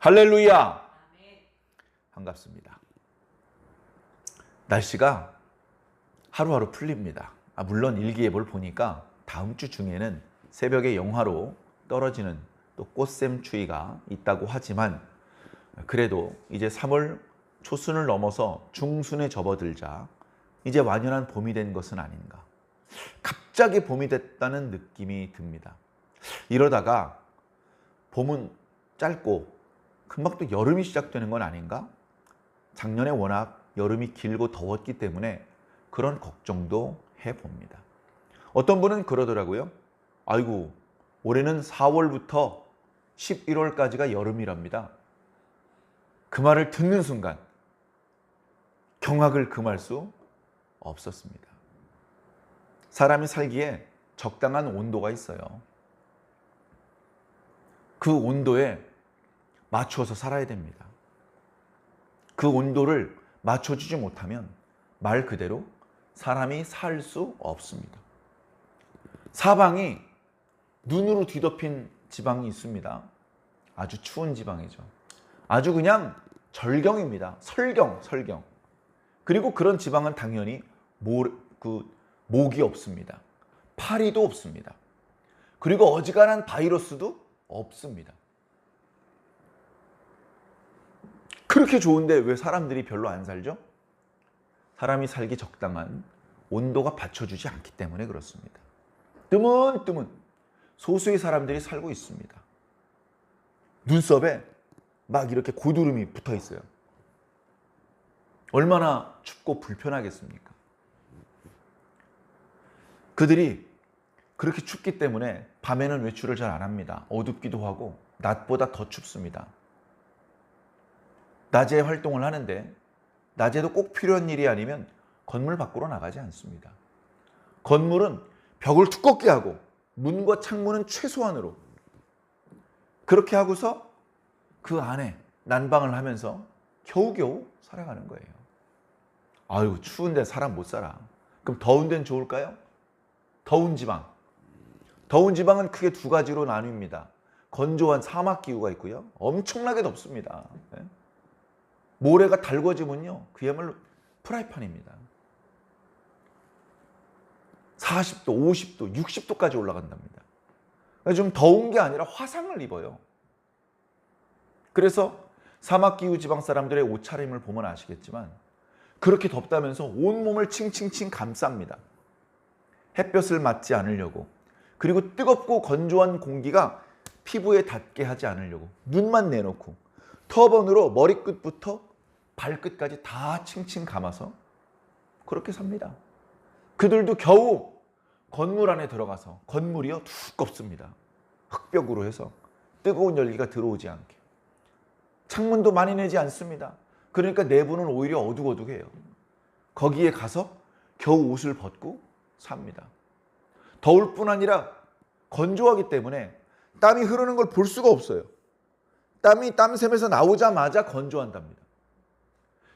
할렐루야! 반갑습니다. 날씨가 하루하루 풀립니다. 물론 일기예보를 보니까 다음 주 중에는 새벽에 영하로 떨어지는 또 꽃샘추위가 있다고 하지만 그래도 이제 3월 초순을 넘어서 중순에 접어들자 이제 완연한 봄이 된 것은 아닌가. 갑자기 봄이 됐다는 느낌이 듭니다. 이러다가 봄은 짧고 금방 또 여름이 시작되는 건 아닌가? 작년에 워낙 여름이 길고 더웠기 때문에 그런 걱정도 해봅니다. 어떤 분은 그러더라고요. 아이고, 올해는 4월부터 11월까지가 여름이랍니다. 그 말을 듣는 순간 경악을 금할 수 없었습니다. 사람이 살기에 적당한 온도가 있어요. 그 온도에 맞추어서 살아야 됩니다. 그 온도를 맞춰주지 못하면 말 그대로 사람이 살 수 없습니다. 사방이 눈으로 뒤덮인 지방이 있습니다. 아주 추운 지방이죠. 아주 그냥 절경입니다. 설경. 그리고 그런 지방은 당연히 모기 없습니다. 파리도 없습니다. 그리고 어지간한 바이러스도 없습니다. 그렇게 좋은데 왜 사람들이 별로 안 살죠? 사람이 살기 적당한 온도가 받쳐주지 않기 때문에 그렇습니다. 뜨문뜨문 소수의 사람들이 살고 있습니다. 눈썹에 막 이렇게 고드름이 붙어 있어요. 얼마나 춥고 불편하겠습니까? 그들이 그렇게 춥기 때문에 밤에는 외출을 잘 안 합니다. 어둡기도 하고 낮보다 더 춥습니다. 낮에 활동을 하는데 낮에도 꼭 필요한 일이 아니면 건물 밖으로 나가지 않습니다. 건물은 벽을 두껍게 하고 문과 창문은 최소한으로 그렇게 하고서 그 안에 난방을 하면서 겨우겨우 살아가는 거예요. 아유, 추운데 사람 못 살아. 그럼 더운 데는 좋을까요? 더운 지방. 더운 지방은 크게 두 가지로 나뉩니다. 건조한 사막 기후가 있고요. 엄청나게 덥습니다. 모래가 달궈지면요, 그야말로 프라이팬입니다. 40도, 50도, 60도까지 올라간답니다. 좀 더운 게 아니라 화상을 입어요. 그래서 사막기후 지방 사람들의 옷차림을 보면 아시겠지만 그렇게 덥다면서 온몸을 칭칭칭 감쌉니다. 햇볕을 맞지 않으려고. 그리고 뜨겁고 건조한 공기가 피부에 닿게 하지 않으려고 눈만 내놓고 터번으로 머리끝부터 발끝까지 다 칭칭 감아서 그렇게 삽니다. 그들도 겨우 건물 안에 들어가서, 건물이요 두껍습니다. 흙벽으로 해서 뜨거운 열기가 들어오지 않게. 창문도 많이 내지 않습니다. 그러니까 내부는 오히려 어둑어둑해요. 거기에 가서 겨우 옷을 벗고 삽니다. 더울 뿐 아니라 건조하기 때문에 땀이 흐르는 걸 볼 수가 없어요. 땀이 땀샘에서 나오자마자 건조한답니다.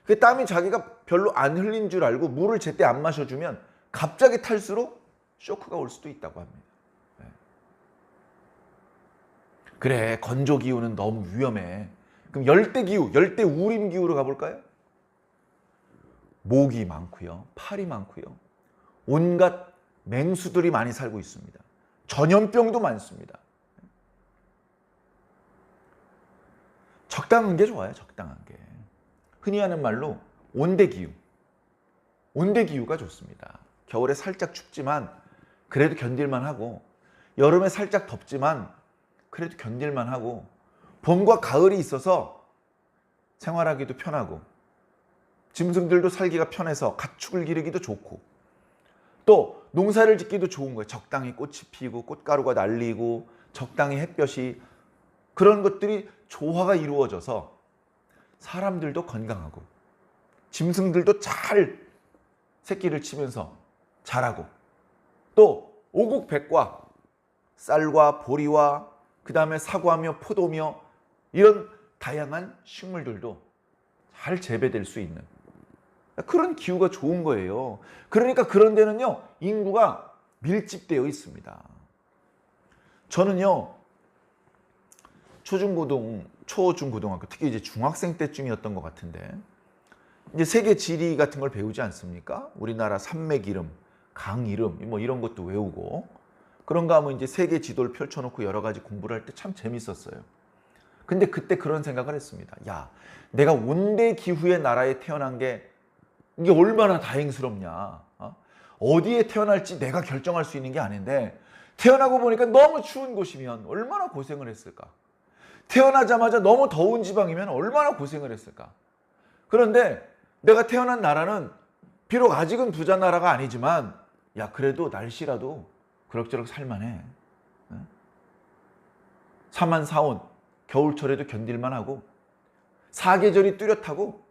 그 땀이 자기가 별로 안 흘린 줄 알고 물을 제때 안 마셔주면 갑자기 탈수로 쇼크가 올 수도 있다고 합니다. 그래, 건조 기후는 너무 위험해. 그럼 열대 기후, 열대 우림 기후로 가볼까요? 모기 많고요, 파리 많고요, 온갖 맹수들이 많이 살고 있습니다. 전염병도 많습니다. 적당한 게 좋아요, 적당한 게. 흔히 하는 말로 온대기후. 온대기후가 좋습니다. 겨울에 살짝 춥지만 그래도 견딜만 하고, 여름에 살짝 덥지만 그래도 견딜만 하고, 봄과 가을이 있어서 생활하기도 편하고, 짐승들도 살기가 편해서 가축을 기르기도 좋고, 또 농사를 짓기도 좋은 거예요. 적당히 꽃이 피고 꽃가루가 날리고 적당히 햇볕이, 그런 것들이 조화가 이루어져서 사람들도 건강하고 짐승들도 잘 새끼를 치면서 자라고, 또 오곡백과 쌀과 보리와 그 다음에 사과며 포도며 이런 다양한 식물들도 잘 재배될 수 있는 그런 기후가 좋은 거예요. 그러니까 그런 데는요, 인구가 밀집되어 있습니다. 저는요, 초중고등 초, 중, 고등학교, 특히 이제 중학생 때쯤이었던 것 같은데, 이제 세계 지리 같은 걸 배우지 않습니까? 우리나라 산맥 이름, 강 이름, 뭐 이런 것도 외우고, 그런가 하면 이제 세계 지도를 펼쳐놓고 여러 가지 공부를 할 때 참 재밌었어요. 근데 그때 그런 생각을 했습니다. 야, 내가 온대 기후의 나라에 태어난 게 이게 얼마나 다행스럽냐. 어디에 태어날지 내가 결정할 수 있는 게 아닌데 태어나고 보니까 너무 추운 곳이면 얼마나 고생을 했을까. 태어나자마자 너무 더운 지방이면 얼마나 고생을 했을까. 그런데 내가 태어난 나라는 비록 아직은 부자 나라가 아니지만 야, 그래도 날씨라도 그럭저럭 살만해. 사만 사온 겨울철에도 견딜만 하고 사계절이 뚜렷하고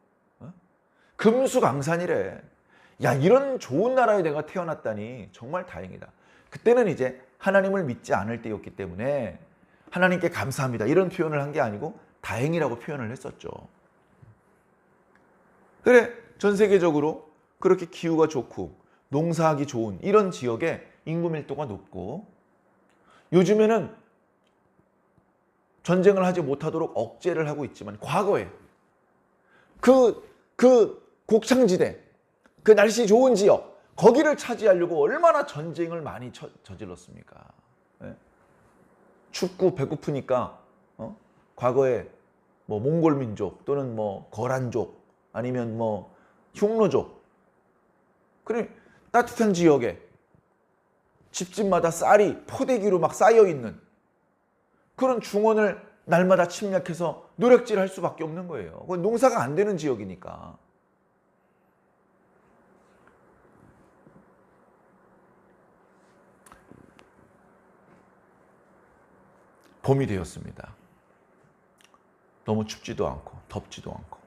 금수강산이래. 야, 이런 좋은 나라에 내가 태어났다니 정말 다행이다. 그때는 이제 하나님을 믿지 않을 때였기 때문에 하나님께 감사합니다 이런 표현을 한 게 아니고 다행이라고 표현을 했었죠. 그래, 전 세계적으로 그렇게 기후가 좋고 농사하기 좋은 이런 지역에 인구 밀도가 높고 요즘에는 전쟁을 하지 못하도록 억제를 하고 있지만 과거에 그 곡창지대, 그 날씨 좋은 지역, 거기를 차지하려고 얼마나 전쟁을 많이 저질렀습니까? 네? 춥고 배고프니까 과거에 뭐 몽골 민족 또는 뭐 거란족 아니면 뭐 흉노족, 그래 따뜻한 지역에 집집마다 쌀이 포대기로 막 쌓여 있는 그런 중원을 날마다 침략해서 노략질할 수밖에 없는 거예요. 그건 농사가 안 되는 지역이니까. 봄이 되었습니다. 너무 춥지도 않고 덥지도 않고.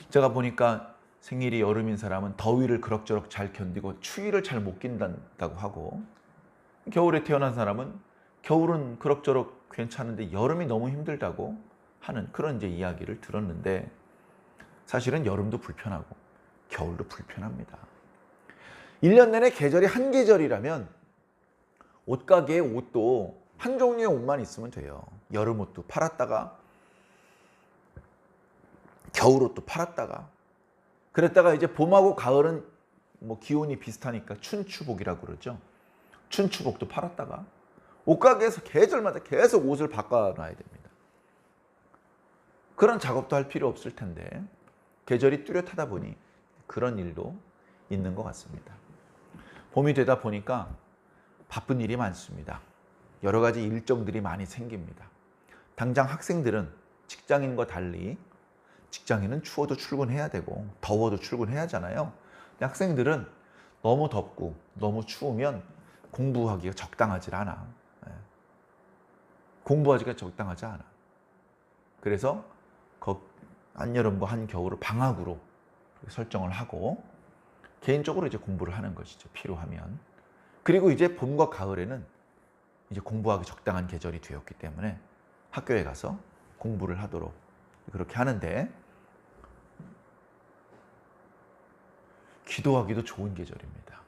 제가 보니까 생일이 여름인 사람은 더위를 그럭저럭 잘 견디고 추위를 잘 못 견딘다고 하고, 겨울에 태어난 사람은 겨울은 그럭저럭 괜찮은데 여름이 너무 힘들다고 하는 그런 이제 이야기를 들었는데, 사실은 여름도 불편하고 겨울도 불편합니다. 1년 내내 계절이 한 계절이라면 옷가게에 옷도 한 종류의 옷만 있으면 돼요. 여름 옷도 팔았다가 겨울 옷도 팔았다가 그랬다가 이제 봄하고 가을은 뭐 기온이 비슷하니까 춘추복이라고 그러죠. 춘추복도 팔았다가 옷가게에서 계절마다 계속 옷을 바꿔놔야 됩니다. 그런 작업도 할 필요 없을 텐데 계절이 뚜렷하다 보니 그런 일도 있는 것 같습니다. 봄이 되다 보니까 바쁜 일이 많습니다. 여러 가지 일정들이 많이 생깁니다. 당장 학생들은 직장인과 달리 직장인은 추워도 출근해야 되고 더워도 출근해야 하잖아요. 근데 학생들은 너무 덥고 너무 추우면 공부하기가 적당하지 않아. 공부하기가 적당하지 않아. 그래서 한여름과 한겨울을 방학으로 설정을 하고 개인적으로 이제 공부를 하는 것이죠. 필요하면. 그리고 이제 봄과 가을에는 이제 공부하기 적당한 계절이 되었기 때문에 학교에 가서 공부를 하도록 그렇게 하는데, 기도하기도 좋은 계절입니다.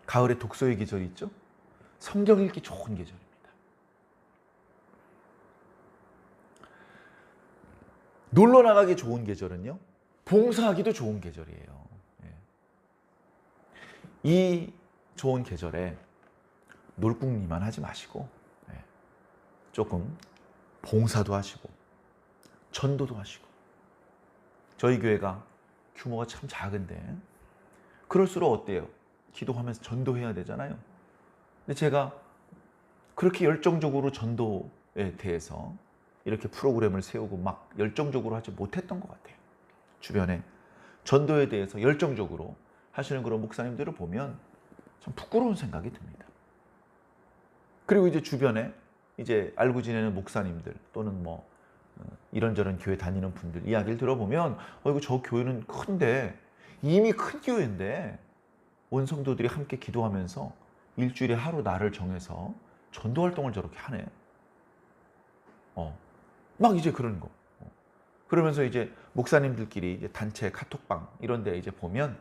가을에 독서의 계절이 있죠. 성경 읽기 좋은 계절입니다. 놀러 나가기 좋은 계절은요, 봉사하기도 좋은 계절이에요. 이 좋은 계절에 놀궁리만 하지 마시고 조금 봉사도 하시고 전도도 하시고. 저희 교회가 규모가 참 작은데 그럴수록 어때요? 기도하면서 전도해야 되잖아요. 근데 제가 그렇게 열정적으로 전도에 대해서 이렇게 프로그램을 세우고 막 열정적으로 하지 못했던 것 같아요. 주변에 전도에 대해서 열정적으로 하시는 그런 목사님들을 보면 참 부끄러운 생각이 듭니다. 그리고 이제 주변에 이제 알고 지내는 목사님들 또는 뭐 이런저런 교회 다니는 분들 이야기를 들어보면 이거 저 교회는 큰데 이미 큰 교회인데 온 성도들이 함께 기도하면서 일주일에 하루 날을 정해서 전도 활동을 저렇게 하네. 막 이제 그런 거. 그러면서 이제 목사님들끼리 이제 단체 카톡방 이런 데 이제 보면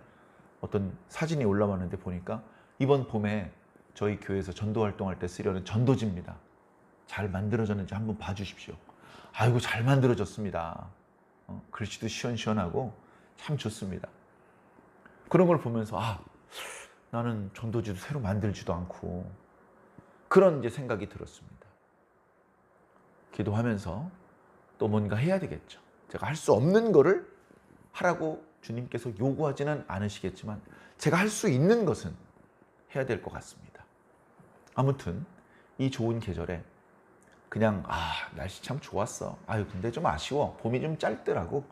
어떤 사진이 올라왔는데 보니까 이번 봄에 저희 교회에서 전도 활동할 때 쓰려는 전도지입니다. 잘 만들어졌는지 한번 봐주십시오. 아이고 잘 만들어졌습니다. 글씨도 시원시원하고 참 좋습니다. 그런 걸 보면서 나는 전도지도 새로 만들지도 않고 그런 이제 생각이 들었습니다. 기도하면서 또 뭔가 해야 되겠죠. 제가 할 수 없는 거를 하라고 주님께서 요구하지는 않으시겠지만 제가 할 수 있는 것은 해야 될 것 같습니다. 아무튼 이 좋은 계절에 그냥 날씨 참 좋았어. 근데 좀 아쉬워. 봄이 좀 짧더라고.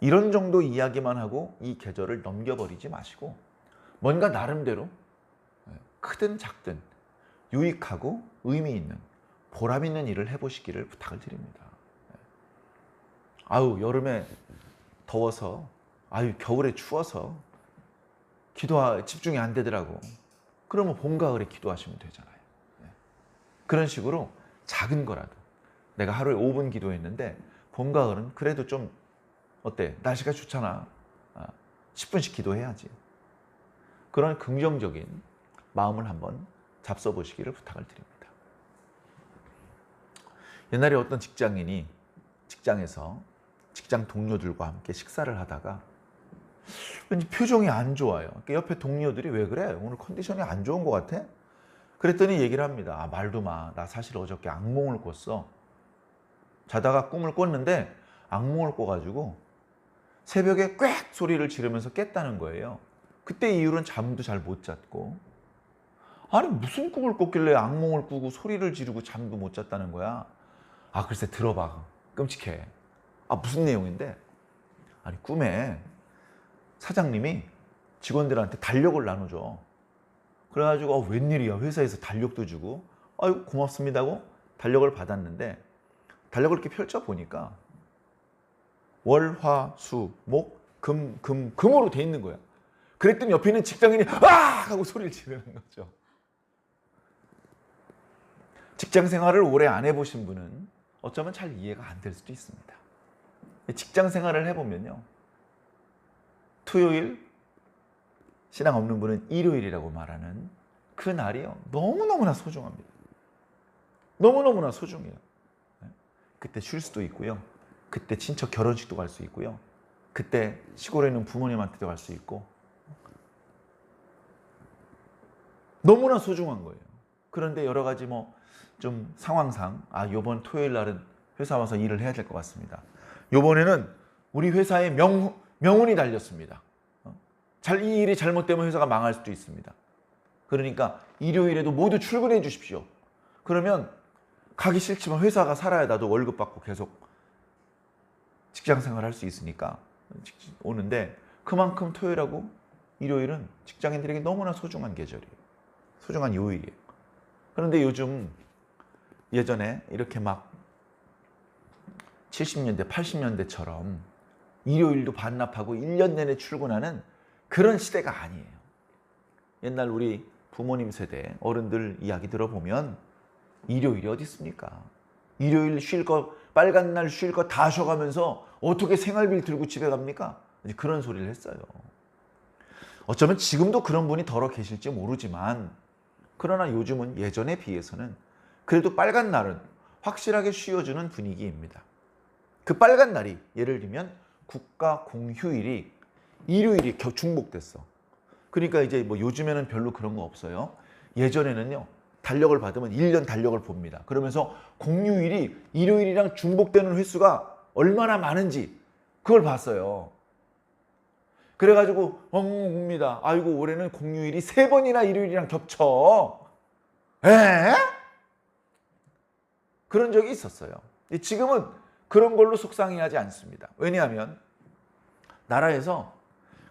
이런 정도 이야기만 하고 이 계절을 넘겨버리지 마시고 뭔가 나름대로 크든 작든 유익하고 의미 있는 보람 있는 일을 해보시기를 부탁을 드립니다. 여름에 더워서 겨울에 추워서 집중이 안 되더라고. 그러면 봄, 가을에 기도하시면 되잖아요. 그런 식으로 작은 거라도 내가 하루에 5분 기도했는데 봄, 가을은 그래도 좀 어때? 날씨가 좋잖아. 10분씩 기도해야지. 그런 긍정적인 마음을 한번 잡숴 보시기를 부탁을 드립니다. 옛날에 어떤 직장인이 직장에서 직장 동료들과 함께 식사를 하다가 왠지 표정이 안 좋아요. 옆에 동료들이 왜 그래? 오늘 컨디션이 안 좋은 것 같아? 그랬더니 얘기를 합니다. 말도 마. 나 사실 어저께 악몽을 꿨어. 자다가 꿈을 꿨는데 악몽을 꿔가지고 새벽에 꽥 소리를 지르면서 깼다는 거예요. 그때 이후로는 잠도 잘 못 잤고 무슨 꿈을 꿨길래 악몽을 꾸고 소리를 지르고 잠도 못 잤다는 거야. 글쎄 들어봐. 끔찍해. 무슨 내용인데? 꿈에 사장님이 직원들한테 달력을 나눠줘. 그래가지고 웬일이야. 회사에서 달력도 주고 고맙습니다 하고 달력을 받았는데 달력을 이렇게 펼쳐보니까 월, 화, 수, 목, 금, 금으로 돼 있는 거야. 그랬더니 옆에 있는 직장인이 하고 소리를 지르는 거죠. 직장 생활을 오래 안 해보신 분은 어쩌면 잘 이해가 안 될 수도 있습니다. 직장 생활을 해보면요. 토요일, 신앙 없는 분은 일요일이라고 말하는 그 날이요. 너무너무나 소중합니다. 너무너무나 소중해요. 그때 쉴 수도 있고요. 그때 친척 결혼식도 갈 수 있고요. 그때 시골에 있는 부모님한테도 갈 수 있고 너무나 소중한 거예요. 그런데 여러 가지 좀 상황상 요번 토요일 날은 회사 와서 일을 해야 될 것 같습니다. 요번에는 우리 회사에 명운이 달렸습니다. 이 일이 잘못되면 회사가 망할 수도 있습니다. 그러니까 일요일에도 모두 출근해 주십시오. 그러면 가기 싫지만 회사가 살아야 나도 월급 받고 계속 직장 생활을 할 수 있으니까 오는데 그만큼 토요일하고 일요일은 직장인들에게 너무나 소중한 계절이에요. 소중한 요일이에요. 그런데 요즘 예전에 이렇게 막 70년대, 80년대처럼 일요일도 반납하고 1년 내내 출근하는 그런 시대가 아니에요. 옛날 우리 부모님 세대 어른들 이야기 들어보면 일요일이 어디 있습니까? 일요일 쉴 거, 빨간 날 쉴 거 다 쉬어가면서 어떻게 생활비를 들고 집에 갑니까? 그런 소리를 했어요. 어쩌면 지금도 그런 분이 덜어 계실지 모르지만 그러나 요즘은 예전에 비해서는 그래도 빨간 날은 확실하게 쉬어주는 분위기입니다. 그 빨간 날이 예를 들면 국가 공휴일이 일요일이 중복됐어. 그러니까 이제 요즘에는 별로 그런 거 없어요. 예전에는요. 달력을 받으면 1년 달력을 봅니다. 그러면서 공휴일이 일요일이랑 중복되는 횟수가 얼마나 많은지 그걸 봤어요. 그래가지고 봅니다. 올해는 공휴일이 3번이나 일요일이랑 겹쳐. 에? 그런 적이 있었어요. 지금은 그런 걸로 속상해하지 않습니다. 왜냐하면 나라에서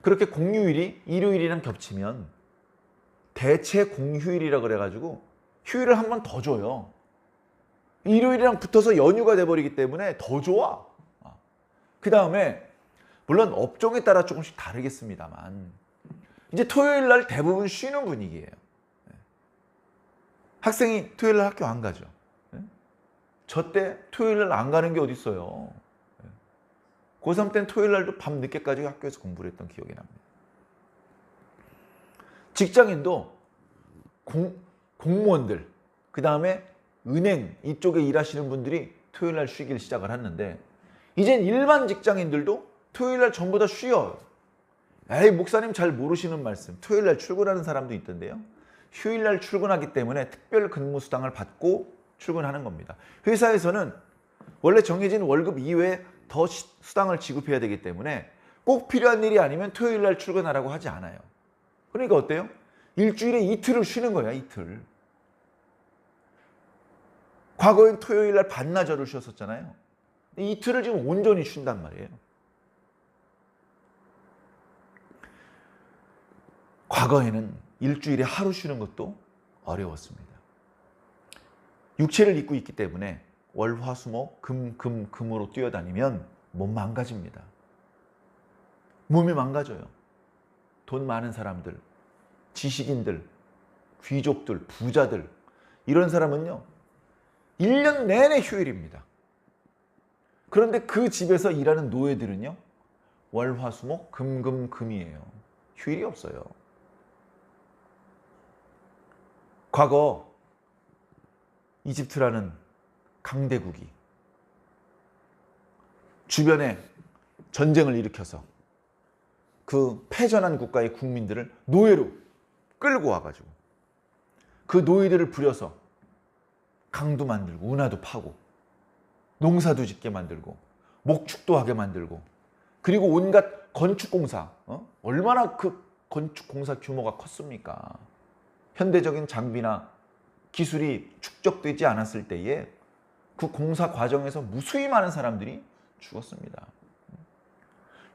그렇게 공휴일이 일요일이랑 겹치면 대체 공휴일이라 그래가지고 휴일을 한 번 더 줘요. 일요일이랑 붙어서 연휴가 돼버리기 때문에 더 좋아. 그 다음에 물론 업종에 따라 조금씩 다르겠습니다만 이제 토요일 날 대부분 쉬는 분위기예요. 학생이 토요일 날 학교 안 가죠. 저 때 토요일 날 안 가는 게 어디 있어요. 고3 때는 토요일 날도 밤 늦게까지 학교에서 공부를 했던 기억이 납니다. 직장인도 공무원들, 그 다음에 은행 이쪽에 일하시는 분들이 토요일 날 쉬기를 시작을 했는데 이젠 일반 직장인들도 토요일 날 전부 다 쉬어요. 에이, 목사님 잘 모르시는 말씀. 토요일 날 출근하는 사람도 있던데요. 휴일 날 출근하기 때문에 특별 근무 수당을 받고 출근하는 겁니다. 회사에서는 원래 정해진 월급 이외에 더 수당을 지급해야 되기 때문에 꼭 필요한 일이 아니면 토요일 날 출근하라고 하지 않아요. 그러니까 어때요? 일주일에 이틀을 쉬는 거야, 이틀. 과거엔 토요일 날 반나절을 쉬었었잖아요. 이틀을 지금 온전히 쉰단 말이에요. 과거에는 일주일에 하루 쉬는 것도 어려웠습니다. 육체를 입고 있기 때문에 월, 화, 수, 목, 금으로 뛰어다니면 몸 망가집니다. 몸이 망가져요. 돈 많은 사람들, 지식인들, 귀족들, 부자들 이런 사람은요 1년 내내 휴일입니다. 그런데 그 집에서 일하는 노예들은요 월, 화, 수, 목, 금이에요. 휴일이 없어요. 과거 이집트라는 강대국이 주변에 전쟁을 일으켜서 그 패전한 국가의 국민들을 노예로 끌고 와가지고 그 노예들을 부려서 강도 만들고 운하도 파고 농사도 짓게 만들고 목축도 하게 만들고 그리고 온갖 건축공사 얼마나 그 건축공사 규모가 컸습니까? 현대적인 장비나 기술이 축적되지 않았을 때에 그 공사 과정에서 무수히 많은 사람들이 죽었습니다.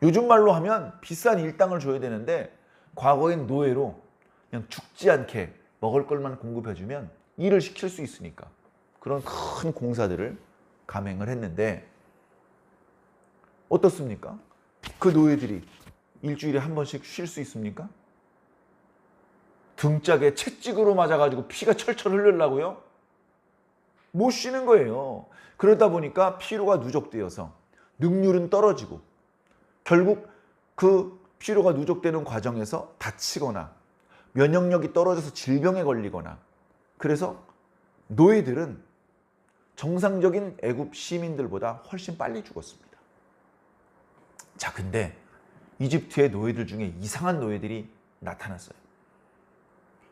요즘 말로 하면 비싼 일당을 줘야 되는데 과거엔 노예로 그냥 죽지 않게 먹을 것만 공급해주면 일을 시킬 수 있으니까 그런 큰 공사들을 감행을 했는데 어떻습니까? 그 노예들이 일주일에 한 번씩 쉴 수 있습니까? 등짝에 채찍으로 맞아가지고 피가 철철 흐르려고요? 못 쉬는 거예요. 그러다 보니까 피로가 누적되어서 능률은 떨어지고 결국 그 피로가 누적되는 과정에서 다치거나 면역력이 떨어져서 질병에 걸리거나 그래서 노예들은 정상적인 애굽 시민들보다 훨씬 빨리 죽었습니다. 자, 근데 이집트의 노예들 중에 이상한 노예들이 나타났어요.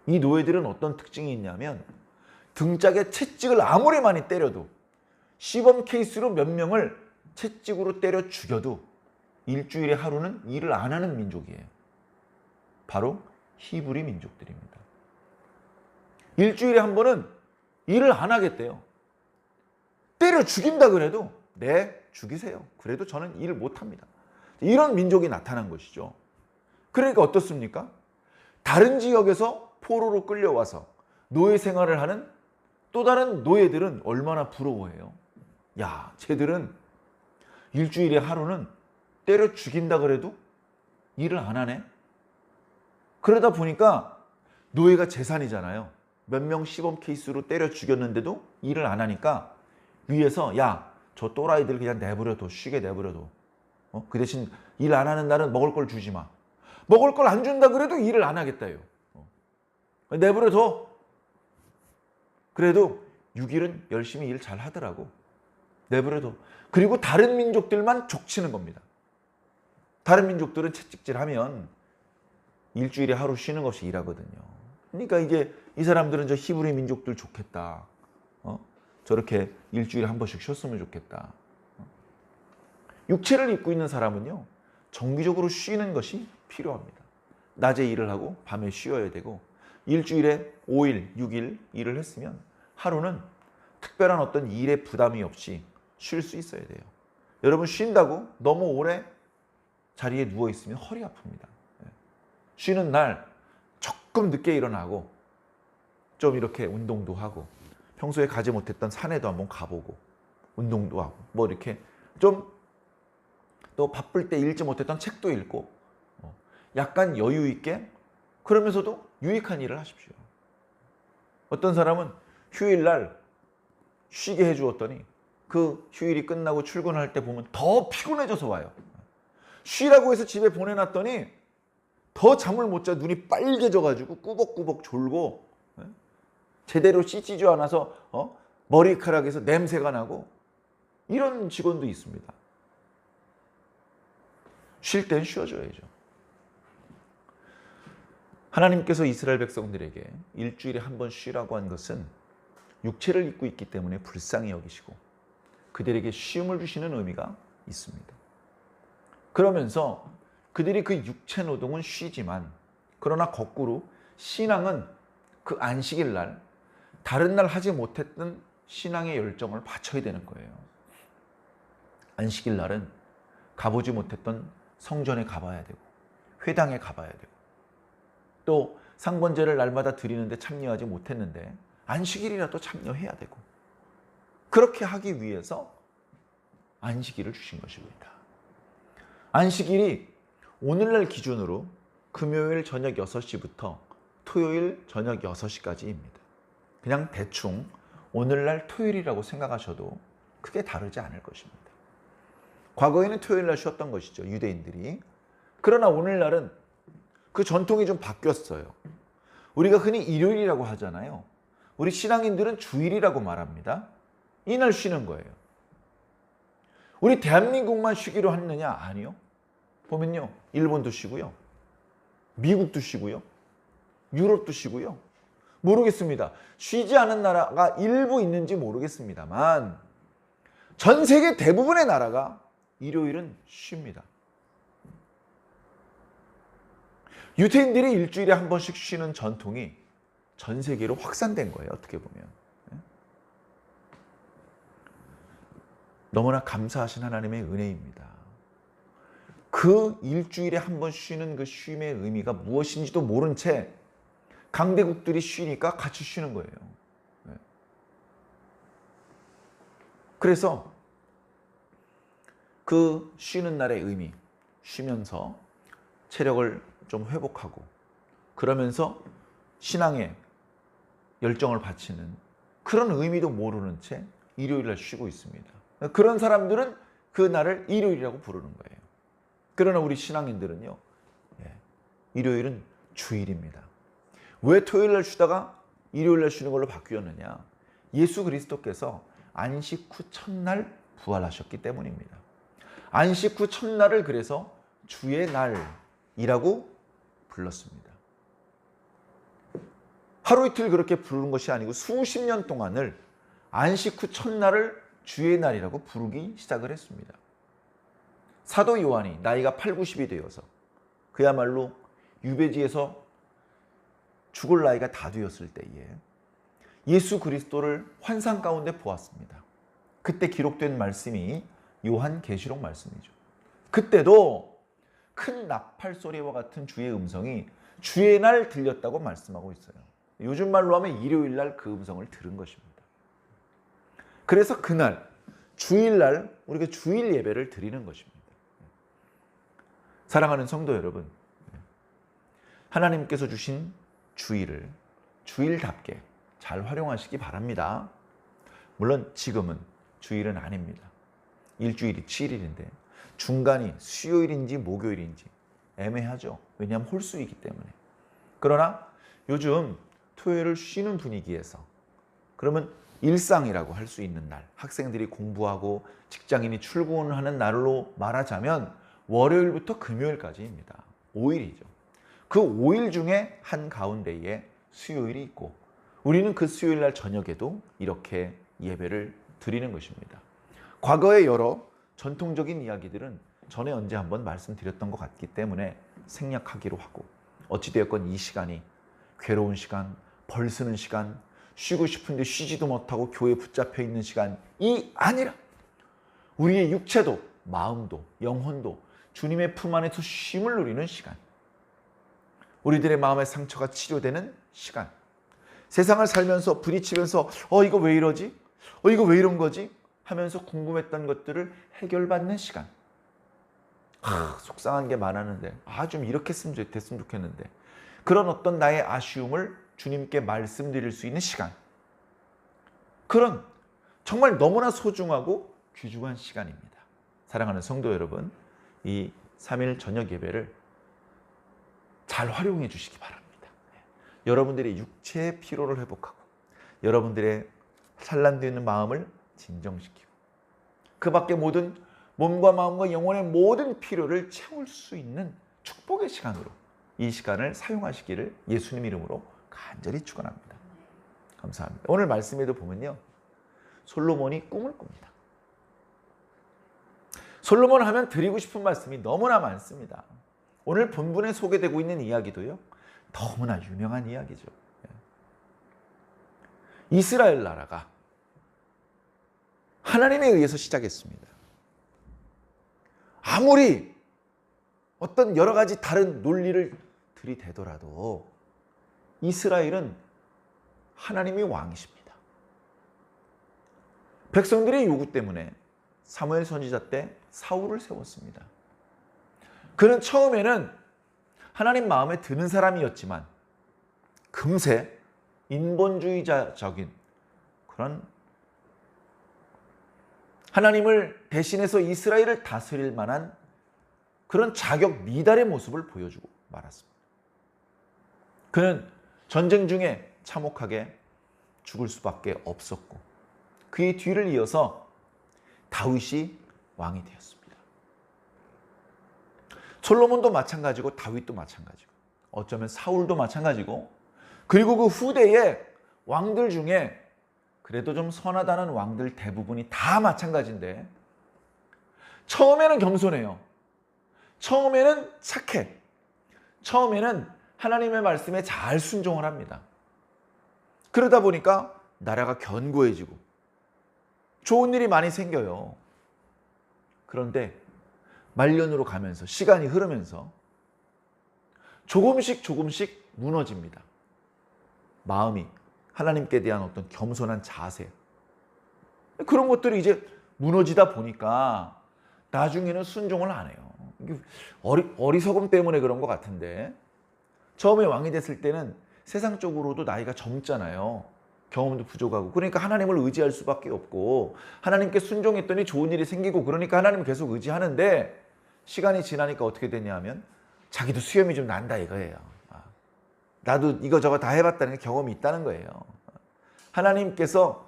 이 노예들은 어떤 특징이 있냐면 등짝에 채찍을 아무리 많이 때려도 시범 케이스로 몇 명을 채찍으로 때려 죽여도 일주일에 하루는 일을 안 하는 민족이에요. 바로 히브리 민족들입니다. 일주일에 한 번은 일을 안 하겠대요. 때려 죽인다 그래도 네, 죽이세요. 그래도 저는 일을 못 합니다. 이런 민족이 나타난 것이죠. 그러니까 어떻습니까? 다른 지역에서 포로로 끌려와서 노예 생활을 하는 또 다른 노예들은 얼마나 부러워해요. 야, 쟤들은 일주일에 하루는 때려 죽인다 그래도 일을 안 하네. 그러다 보니까 노예가 재산이잖아요. 몇 명 시범 케이스로 때려 죽였는데도 일을 안 하니까 위에서 야, 저 또라이들 그냥 내버려둬. 쉬게 내버려둬. 그 대신 일 안 하는 날은 먹을 걸 주지 마. 먹을 걸 안 준다 그래도 일을 안 하겠다요. 내버려둬. 그래도 6일은 열심히 일 잘 하더라고. 내버려둬. 그리고 다른 민족들만 족치는 겁니다. 다른 민족들은 채찍질하면 일주일에 하루 쉬는 것 없이 일하거든요. 그러니까 이제 이 사람들은 저 히브리 민족들 좋겠다. 저렇게 일주일에 한 번씩 쉬었으면 좋겠다. 육체를 입고 있는 사람은요, 정기적으로 쉬는 것이 필요합니다. 낮에 일을 하고 밤에 쉬어야 되고 일주일에 5일, 6일 일을 했으면 하루는 특별한 어떤 일의 부담이 없이 쉴 수 있어야 돼요. 여러분 쉰다고 너무 오래 자리에 누워있으면 허리 아픕니다. 쉬는 날 조금 늦게 일어나고 좀 이렇게 운동도 하고 평소에 가지 못했던 산에도 한번 가보고 운동도 하고 뭐 이렇게 좀 또 바쁠 때 읽지 못했던 책도 읽고 약간 여유 있게 그러면서도 유익한 일을 하십시오. 어떤 사람은 휴일날 쉬게 해주었더니 그 휴일이 끝나고 출근할 때 보면 더 피곤해져서 와요. 쉬라고 해서 집에 보내놨더니 더 잠을 못 자 눈이 빨개져가지고 꾸벅꾸벅 졸고 제대로 씻지도 않아서 머리카락에서 냄새가 나고 이런 직원도 있습니다. 쉴 땐 쉬어줘야죠. 하나님께서 이스라엘 백성들에게 일주일에 한 번 쉬라고 한 것은 육체를 입고 있기 때문에 불쌍히 여기시고 그들에게 쉼을 주시는 의미가 있습니다. 그러면서 그들이 그 육체 노동은 쉬지만 그러나 거꾸로 신앙은 그 안식일 날 다른 날 하지 못했던 신앙의 열정을 바쳐야 되는 거예요. 안식일 날은 가보지 못했던 성전에 가봐야 되고 회당에 가봐야 되고 또 상번제를 날마다 드리는데 참여하지 못했는데 안식일이라도 참여해야 되고 그렇게 하기 위해서 안식일을 주신 것입니다. 안식일이 오늘날 기준으로 금요일 저녁 6시부터 토요일 저녁 6시까지입니다. 그냥 대충 오늘날 토요일이라고 생각하셔도 크게 다르지 않을 것입니다. 과거에는 토요일날 쉬었던 것이죠, 유대인들이. 그러나 오늘날은 그 전통이 좀 바뀌었어요. 우리가 흔히 일요일이라고 하잖아요. 우리 신앙인들은 주일이라고 말합니다. 이날 쉬는 거예요. 우리 대한민국만 쉬기로 했느냐? 아니요. 보면요, 일본도 쉬고요, 미국도 쉬고요, 유럽도 쉬고요. 모르겠습니다. 쉬지 않은 나라가 일부 있는지 모르겠습니다만 전 세계 대부분의 나라가 일요일은 쉽니다. 유대인들이 일주일에 한 번씩 쉬는 전통이 전 세계로 확산된 거예요. 어떻게 보면. 너무나 감사하신 하나님의 은혜입니다. 그 일주일에 한 번 쉬는 그 쉼의 의미가 무엇인지도 모른 채 강대국들이 쉬니까 같이 쉬는 거예요. 그래서 그 쉬는 날의 의미, 쉬면서 체력을 좀 회복하고 그러면서 신앙에 열정을 바치는 그런 의미도 모르는 채 일요일날 쉬고 있습니다. 그런 사람들은 그 날을 일요일이라고 부르는 거예요. 그러나 우리 신앙인들은요, 일요일은 주일입니다. 왜 토요일날 쉬다가 일요일날 쉬는 걸로 바뀌었느냐? 예수 그리스도께서 안식 후 첫날 부활하셨기 때문입니다. 안식 후 첫날을 그래서 주의 날이라고 불렀습니다. 하루 이틀 그렇게 부르는 것이 아니고 수십 년 동안을 안식 후 첫날을 주의 날이라고 부르기 시작을 했습니다. 사도 요한이 나이가 8, 90이 되어서 그야말로 유배지에서 죽을 나이가 다 되었을 때에 예수 그리스도를 환상 가운데 보았습니다. 그때 기록된 말씀이 요한계시록 말씀이죠. 그때도 큰 나팔 소리와 같은 주의 음성이 주의 날 들렸다고 말씀하고 있어요. 요즘 말로 하면 일요일 날 그 음성을 들은 것입니다. 그래서 그날 주일날 우리가 주일 예배를 드리는 것입니다. 사랑하는 성도 여러분, 하나님께서 주신 주일을 주일답게 잘 활용하시기 바랍니다. 물론 지금은 주일은 아닙니다. 일주일이 7일인데 중간이 수요일인지 목요일인지 애매하죠. 왜냐하면 홀수이기 때문에. 그러나 요즘 토요일을 쉬는 분위기에서 그러면 일상이라고 할 수 있는 날, 학생들이 공부하고 직장인이 출근하는 날로 말하자면 월요일부터 금요일까지입니다. 5일이죠. 그 5일 중에 한 가운데에 수요일이 있고 우리는 그 수요일 날 저녁에도 이렇게 예배를 드리는 것입니다. 과거의 여러 전통적인 이야기들은 전에 언제 한번 말씀드렸던 것 같기 때문에 생략하기로 하고 어찌되었건 이 시간이 괴로운 시간, 벌쓰는 시간, 쉬고 싶은데 쉬지도 못하고 교회에 붙잡혀 있는 시간이 아니라 우리의 육체도 마음도 영혼도 주님의 품 안에서 쉼을 누리는 시간, 우리들의 마음의 상처가 치료되는 시간, 세상을 살면서 부딪히면서 이거 왜 이러지? 이거 왜 이런 거지? 하면서 궁금했던 것들을 해결받는 시간. 속상한 게 많았는데 좀 이렇게 됐으면 좋겠는데 그런 어떤 나의 아쉬움을 주님께 말씀드릴 수 있는 시간, 그런 정말 너무나 소중하고 귀중한 시간입니다. 사랑하는 성도 여러분, 이 3일 저녁 예배를 잘 활용해 주시기 바랍니다. 여러분들의 육체의 피로를 회복하고 여러분들의 산란되어 있는 마음을 진정시키고 그 밖에 모든 몸과 마음과 영혼의 모든 필요를 채울 수 있는 축복의 시간으로 이 시간을 사용하시기를 예수님 이름으로 간절히 축원합니다. 감사합니다. 오늘 말씀에도 보면요, 솔로몬이 꿈을 꿉니다. 솔로몬 하면 드리고 싶은 말씀이 너무나 많습니다. 오늘 본문에 소개되고 있는 이야기도요, 너무나 유명한 이야기죠. 이스라엘 나라가 하나님에 의해서 시작했습니다. 아무리 어떤 여러 가지 다른 논리를 들이대더라도 이스라엘은 하나님이 왕이십니다. 백성들의 요구 때문에 사무엘 선지자 때 사울을 세웠습니다. 그는 처음에는 하나님 마음에 드는 사람이었지만 금세 인본주의자적인 그런 하나님을 대신해서 이스라엘을 다스릴 만한 그런 자격 미달의 모습을 보여주고 말았습니다. 그는 전쟁 중에 참혹하게 죽을 수밖에 없었고 그의 뒤를 이어서 다윗이 왕이 되었습니다. 솔로몬도 마찬가지고 다윗도 마찬가지고 어쩌면 사울도 마찬가지고 그리고 그 후대의 왕들 중에 그래도 좀 선하다는 왕들 대부분이 다 마찬가지인데 처음에는 겸손해요. 처음에는 착해. 처음에는 하나님의 말씀에 잘 순종을 합니다. 그러다 보니까 나라가 견고해지고 좋은 일이 많이 생겨요. 그런데 말년으로 가면서 시간이 흐르면서 조금씩 무너집니다. 마음이 하나님께 대한 어떤 겸손한 자세 그런 것들이 이제 무너지다 보니까 나중에는 순종을 안 해요. 어리석음 때문에 그런 것 같은데 처음에 왕이 됐을 때는 세상적으로도 나이가 젊잖아요. 경험도 부족하고 그러니까 하나님을 의지할 수밖에 없고 하나님께 순종했더니 좋은 일이 생기고 그러니까 하나님을 계속 의지하는데 시간이 지나니까 어떻게 되냐 하면 자기도 수염이 좀 난다 이거예요. 나도 이거저거 다 해봤다는 경험이 있다는 거예요. 하나님께서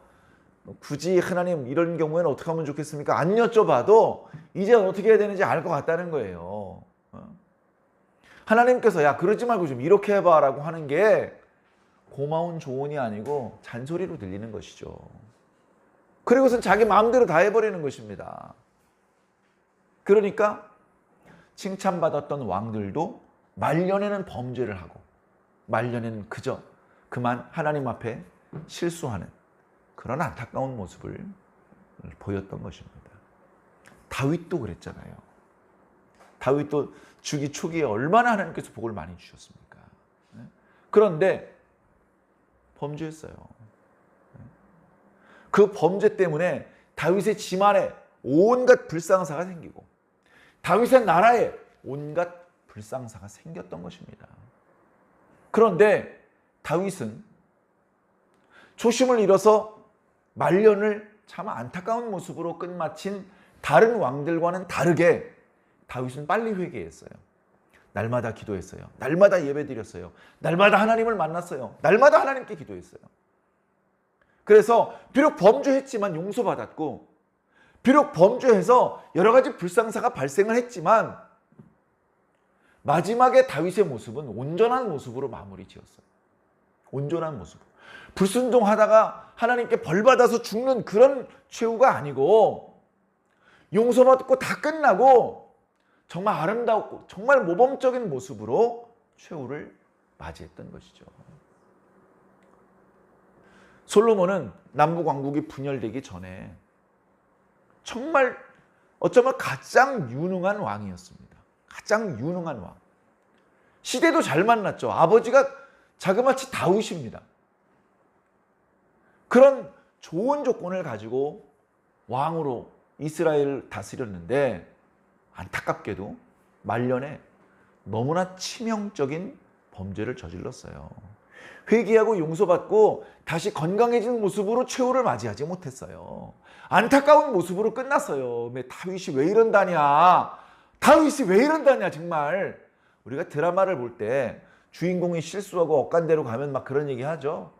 굳이 하나님 이런 경우에는 어떻게 하면 좋겠습니까? 안 여쭤봐도 이제 어떻게 해야 되는지 알 것 같다는 거예요. 하나님께서 야 그러지 말고 좀 이렇게 해봐라고 하는 게 고마운 조언이 아니고 잔소리로 들리는 것이죠. 그리고선 자기 마음대로 다 해버리는 것입니다. 그러니까 칭찬받았던 왕들도 말년에는 범죄를 하고 말년에는 그저 그만 하나님 앞에 실수하는 그런 안타까운 모습을 보였던 것입니다. 다윗도 그랬잖아요. 다윗도 주기 초기에 얼마나 하나님께서 복을 많이 주셨습니까? 그런데 범죄했어요. 그 범죄 때문에 다윗의 집안에 온갖 불상사가 생기고 다윗의 나라에 온갖 불상사가 생겼던 것입니다. 그런데 다윗은 초심을 잃어서 말년을 참 안타까운 모습으로 끝마친 다른 왕들과는 다르게 다윗은 빨리 회개했어요. 날마다 기도했어요. 날마다 예배드렸어요. 날마다 하나님을 만났어요. 날마다 하나님께 기도했어요. 그래서 비록 범죄했지만 용서받았고 비록 범죄해서 여러 가지 불상사가 발생을 했지만 마지막에 다윗의 모습은 온전한 모습으로 마무리 지었어요. 온전한 모습. 불순종하다가 하나님께 벌받아서 죽는 그런 최후가 아니고 용서받고 다 끝나고 정말 아름답고 정말 모범적인 모습으로 최후를 맞이했던 것이죠. 솔로몬은 남북왕국이 분열되기 전에 정말 어쩌면 가장 유능한 왕이었습니다. 가장 유능한 왕. 시대도 잘 만났죠. 아버지가 자그마치 다윗입니다. 그런 좋은 조건을 가지고 왕으로 이스라엘을 다스렸는데 안타깝게도 말년에 너무나 치명적인 범죄를 저질렀어요. 회개하고 용서받고 다시 건강해진 모습으로 최후를 맞이하지 못했어요. 안타까운 모습으로 끝났어요. 다윗이 왜 이런다냐. 다윗이 왜 이런다냐 정말. 우리가 드라마를 볼 때 주인공이 실수하고 엇간대로 가면 막 그런 얘기 하죠.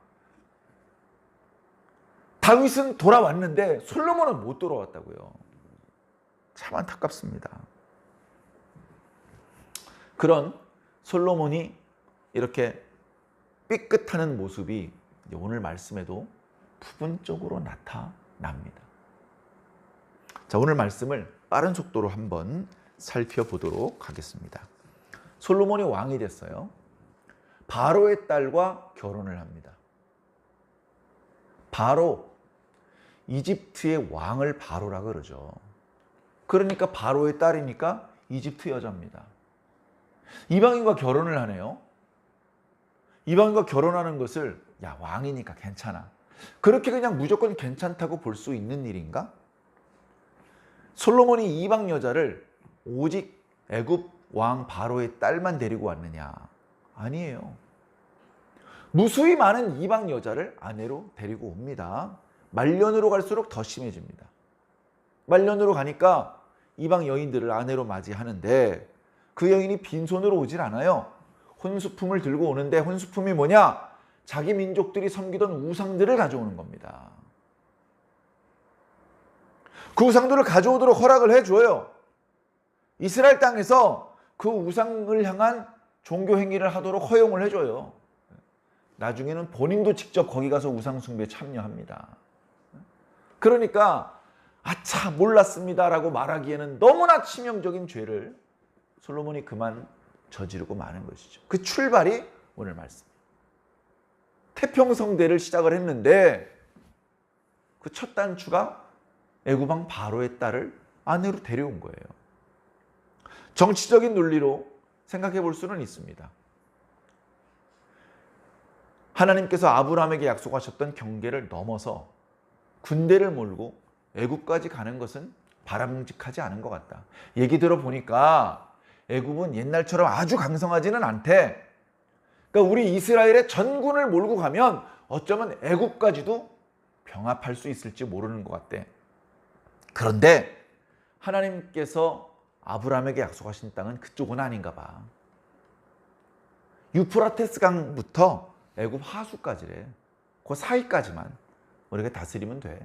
다윗은 돌아왔는데 솔로몬은 못 돌아왔다고요. 참 안타깝습니다. 그런 솔로몬이 이렇게 삐끗하는 모습이 오늘 말씀에도 부분적으로 나타납니다. 자, 오늘 말씀을 빠른 속도로 한번 살펴보도록 하겠습니다. 솔로몬이 왕이 됐어요. 바로의 딸과 결혼을 합니다. 바로, 이집트의 왕을 바로라 그러죠. 그러니까 바로의 딸이니까 이집트 여자입니다. 이방인과 결혼을 하네요. 이방인과 결혼하는 것을 야, 왕이니까 괜찮아, 그렇게 그냥 무조건 괜찮다고 볼 수 있는 일인가? 솔로몬이 이방 여자를 오직 애굽 왕 바로의 딸만 데리고 왔느냐? 아니에요. 무수히 많은 이방 여자를 아내로 데리고 옵니다. 말년으로 갈수록 더 심해집니다. 말년으로 가니까 이방 여인들을 아내로 맞이하는데 그 여인이 빈손으로 오질 않아요. 혼수품을 들고 오는데 혼수품이 뭐냐? 자기 민족들이 섬기던 우상들을 가져오는 겁니다. 그 우상들을 가져오도록 허락을 해줘요. 이스라엘 땅에서 그 우상을 향한 종교 행위를 하도록 허용을 해줘요. 나중에는 본인도 직접 거기 가서 우상 숭배에 참여합니다. 그러니까 아차 몰랐습니다 라고 말하기에는 너무나 치명적인 죄를 솔로몬이 그만 저지르고 마는 것이죠. 그 출발이 오늘 말씀입니다. 태평성대를 시작을 했는데 그 첫 단추가 애굽 왕 바로의 딸을 아내로 데려온 거예요. 정치적인 논리로 생각해 볼 수는 있습니다. 하나님께서 아브라함에게 약속하셨던 경계를 넘어서 군대를 몰고 애굽까지 가는 것은 바람직하지 않은 것 같다. 얘기 들어보니까 애굽은 옛날처럼 아주 강성하지는 않대. 그러니까 우리 이스라엘의 전군을 몰고 가면 어쩌면 애굽까지도 병합할 수 있을지 모르는 것 같대. 그런데 하나님께서 아브라함에게 약속하신 땅은 그쪽은 아닌가 봐. 유프라테스 강부터 애굽 하수까지래. 그 사이까지만 우리가 다스리면 돼.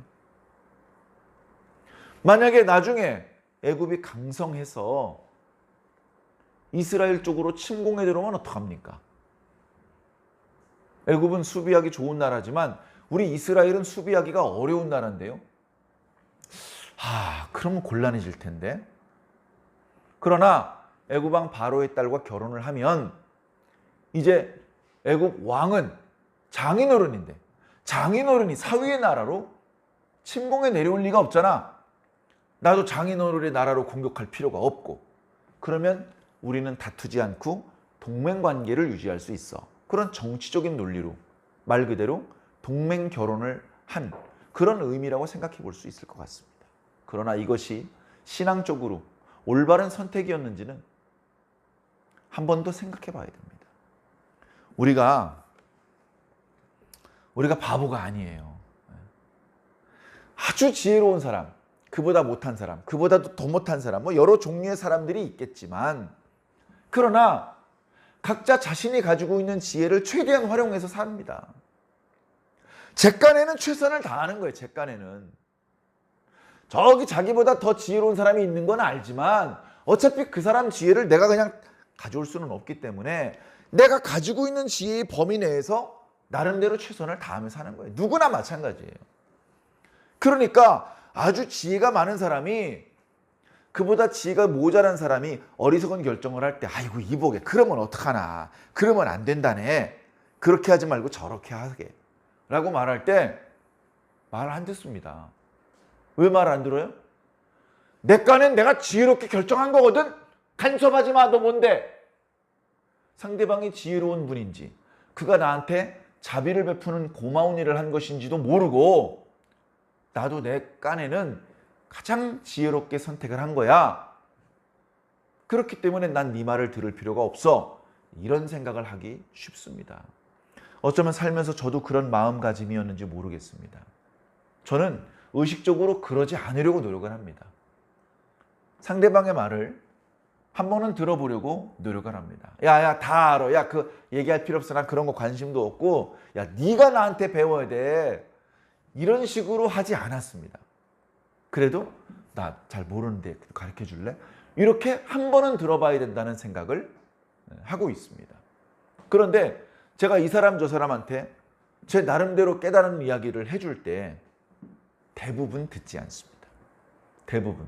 만약에 나중에 애굽이 강성해서 이스라엘 쪽으로 침공해 들어오면 어떡합니까? 애굽은 수비하기 좋은 나라지만 우리 이스라엘은 수비하기가 어려운 나라인데요. 그러면 곤란해질 텐데. 그러나 애굽 왕 바로의 딸과 결혼을 하면 이제 애굽 왕은 장인어른인데 장인어른이 사위의 나라로 침공해 내려올 리가 없잖아. 나도 장인어른의 나라로 공격할 필요가 없고, 그러면 우리는 다투지 않고 동맹관계를 유지할 수 있어. 그런 정치적인 논리로 말 그대로 동맹 결혼을 한 그런 의미라고 생각해 볼 수 있을 것 같습니다. 그러나 이것이 신앙적으로 올바른 선택이었는지는 한 번 더 생각해 봐야 됩니다. 우리가 바보가 아니에요. 아주 지혜로운 사람, 그보다 못한 사람, 그보다도 더 못한 사람, 여러 종류의 사람들이 있겠지만, 그러나 각자 자신이 가지고 있는 지혜를 최대한 활용해서 삽니다. 제 깐에는 최선을 다하는 거예요. 제 깐에는. 저기 자기보다 더 지혜로운 사람이 있는 건 알지만 어차피 그 사람 지혜를 내가 그냥 가져올 수는 없기 때문에 내가 가지고 있는 지혜의 범위 내에서 나름대로 최선을 다하며 사는 거예요. 누구나 마찬가지예요. 그러니까 아주 지혜가 많은 사람이, 그보다 지혜가 모자란 사람이 어리석은 결정을 할 때 아이고 이보게 그러면 어떡하나, 그러면 안 된다네, 그렇게 하지 말고 저렇게 하게 라고 말할 때 말을 안 듣습니다. 왜 말을 안 들어요? 내 깐엔 내가 지혜롭게 결정한 거거든. 간섭하지 마. 너 뭔데? 상대방이 지혜로운 분인지, 그가 나한테 자비를 베푸는 고마운 일을 한 것인지도 모르고 나도 내 깐에는 가장 지혜롭게 선택을 한 거야. 그렇기 때문에 난 네 말을 들을 필요가 없어. 이런 생각을 하기 쉽습니다. 어쩌면 살면서 저도 그런 마음가짐이었는지 모르겠습니다. 저는 의식적으로 그러지 않으려고 노력을 합니다. 상대방의 말을 한 번은 들어보려고 노력을 합니다. 야, 다 알아. 야, 그 얘기할 필요 없어. 난 그런 거 관심도 없고. 야, 네가 나한테 배워야 돼. 이런 식으로 하지 않았습니다. 그래도 나 잘 모르는데 가르쳐 줄래? 이렇게 한 번은 들어봐야 된다는 생각을 하고 있습니다. 그런데 제가 이 사람 저 사람한테 제 나름대로 깨달은 이야기를 해줄 때 대부분 듣지 않습니다. 대부분.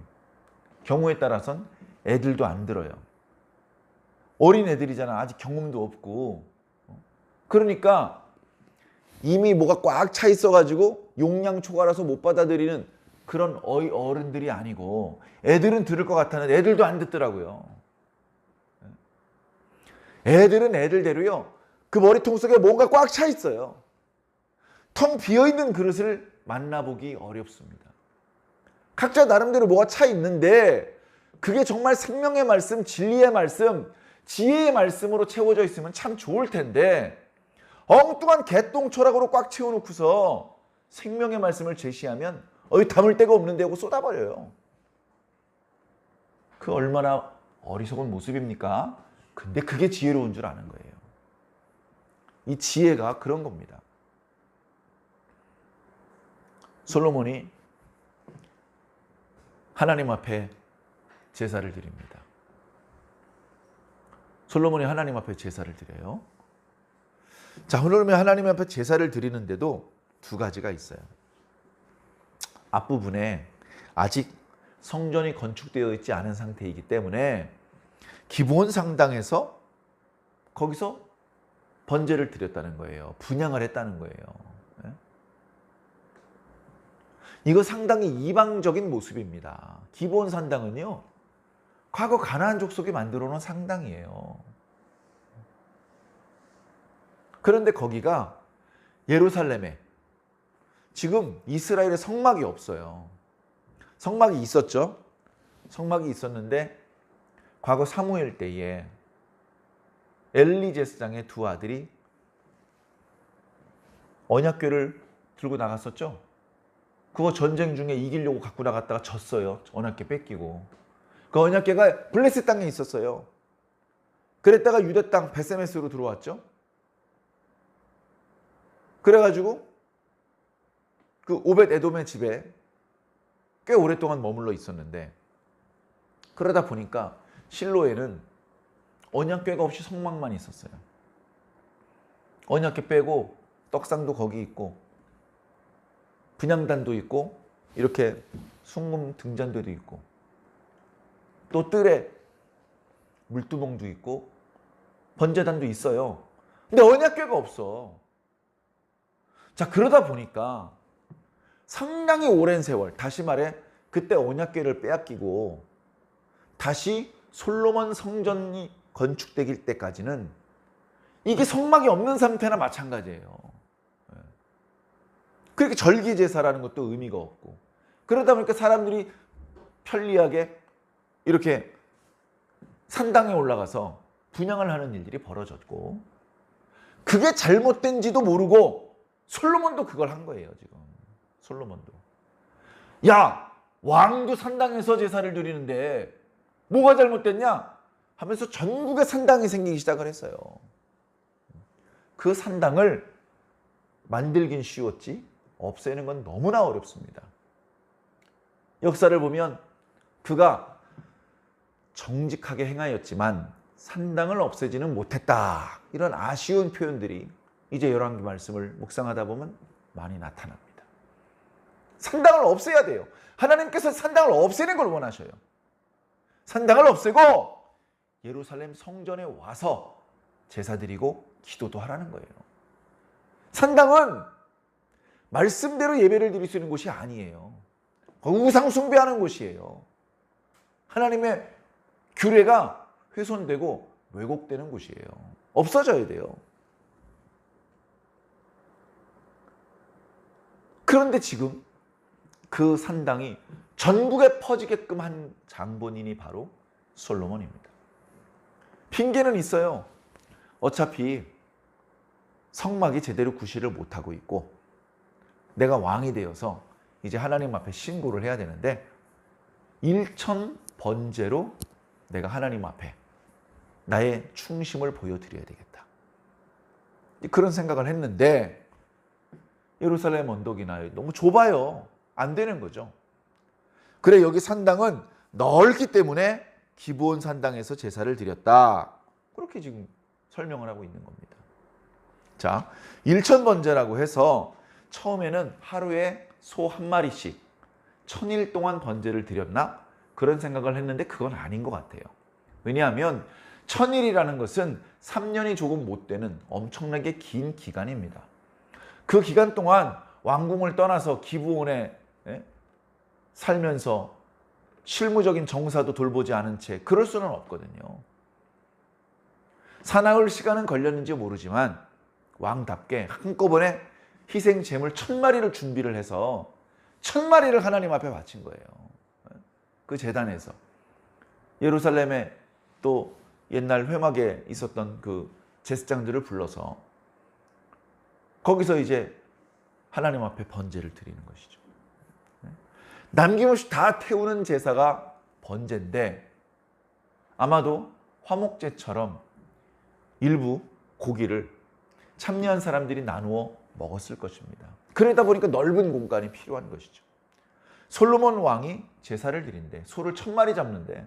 경우에 따라선 애들도 안 들어요. 어린 애들이잖아. 아직 경험도 없고. 그러니까 이미 뭐가 꽉 차 있어가지고 용량 초과라서 못 받아들이는 그런 어른들이 아니고 애들은 들을 것 같았는데 애들도 안 듣더라고요. 애들은 애들대로요. 그 머리통 속에 뭔가 꽉 차 있어요. 텅 비어있는 그릇을 만나보기 어렵습니다. 각자 나름대로 뭐가 차 있는데 그게 정말 생명의 말씀, 진리의 말씀, 지혜의 말씀으로 채워져 있으면 참 좋을 텐데 엉뚱한 개똥초락으로 꽉 채워놓고서 생명의 말씀을 제시하면 담을 데가 없는데 하고 쏟아버려요. 그 얼마나 어리석은 모습입니까? 근데 그게 지혜로운 줄 아는 거예요. 이 지혜가 그런 겁니다. 솔로몬이 하나님 앞에 제사를 드립니다. 솔로몬이 하나님 앞에 제사를 드려요. 자, 솔로몬이 하나님 앞에 제사를 드리는데도 두 가지가 있어요. 앞부분에 아직 성전이 건축되어 있지 않은 상태이기 때문에 기본 상당에서 거기서 번제를 드렸다는 거예요. 분향을 했다는 거예요. 이거 상당히 이방적인 모습입니다. 기본 상당은요, 과거 가나안 족속이 만들어 놓은 상당이에요. 그런데 거기가 예루살렘에 지금 이스라엘에 성막이 없어요. 성막이 있었죠. 성막이 있었는데 과거 사무엘 때에 엘리 제사장의 두 아들이 언약궤를 들고 나갔었죠. 그거 전쟁 중에 이기려고 갖고 나갔다가 졌어요. 언약궤 뺏기고. 그 언약궤가 블레셋 땅에 있었어요. 그랬다가 유대 땅 베세메스로 들어왔죠. 그래가지고 그 오벳 에돔의 집에 꽤 오랫동안 머물러 있었는데 그러다 보니까 실로에는 언약궤가 없이 성막만 있었어요. 언약궤 빼고 떡상도 거기 있고 분향단도 있고 이렇게 순금 등잔대도 있고 또 뜰에 물두멍도 있고 번제단도 있어요. 근데 언약궤가 없어. 자, 그러다 보니까 상당히 오랜 세월, 다시 말해 그때 언약궤를 빼앗기고 다시 솔로몬 성전이 건축되길 때까지는 이게 성막이 없는 상태나 마찬가지예요. 그렇게 절기 제사라는 것도 의미가 없고 그러다 보니까 사람들이 편리하게 이렇게 산당에 올라가서 분향을 하는 일들이 벌어졌고 그게 잘못된지도 모르고 솔로몬도 그걸 한 거예요. 지금 솔로몬도 야, 왕도 산당에서 제사를 드리는데 뭐가 잘못됐냐 하면서 전국에 산당이 생기기 시작을 했어요. 그 산당을 만들긴 쉬웠지 없애는 건 너무나 어렵습니다. 역사를 보면 그가 정직하게 행하였지만 산당을 없애지는 못했다. 이런 아쉬운 표현들이 이제 열왕기 말씀을 묵상하다 보면 많이 나타납니다. 산당을 없애야 돼요. 하나님께서 산당을 없애는 걸 원하셔요. 산당을 없애고 예루살렘 성전에 와서 제사 드리고 기도도 하라는 거예요. 산당은 말씀대로 예배를 드릴 수 있는 곳이 아니에요. 우상 숭배하는 곳이에요. 하나님의 규례가 훼손되고 왜곡되는 곳이에요. 없어져야 돼요. 그런데 지금 그 산당이 전국에 퍼지게끔 한 장본인이 바로 솔로몬입니다. 핑계는 있어요. 어차피 성막이 제대로 구실을 못하고 있고 내가 왕이 되어서 이제 하나님 앞에 신고를 해야 되는데 일천 번제로 내가 하나님 앞에 나의 충심을 보여드려야 되겠다. 그런 생각을 했는데 예루살렘 언덕이나 너무 좁아요. 안 되는 거죠. 그래 여기 산당은 넓기 때문에 기브온 산당에서 제사를 드렸다. 그렇게 지금 설명을 하고 있는 겁니다. 자, 일천번제라고 해서 처음에는 하루에 소 한 마리씩 1000일 동안 번제를 드렸나? 그런 생각을 했는데 그건 아닌 것 같아요. 왜냐하면 1000일이라는 것은 3년이 조금 못 되는 엄청나게 긴 기간입니다. 그 기간 동안 왕궁을 떠나서 기브온에 살면서 실무적인 정사도 돌보지 않은 채 그럴 수는 없거든요. 사나흘 시간은 걸렸는지 모르지만 왕답게 한꺼번에 희생 제물 1000마리를 준비를 해서 1000마리를 하나님 앞에 바친 거예요. 그 제단에서 예루살렘에 또 옛날 회막에 있었던 그 제사장들을 불러서 거기서 이제 하나님 앞에 번제를 드리는 것이죠. 남김없이 다 태우는 제사가 번제인데 아마도 화목제처럼 일부 고기를 참여한 사람들이 나누어 먹었을 것입니다. 그러다 보니까 넓은 공간이 필요한 것이죠. 솔로몬 왕이 제사를 드린대 소를 1000마리 잡는데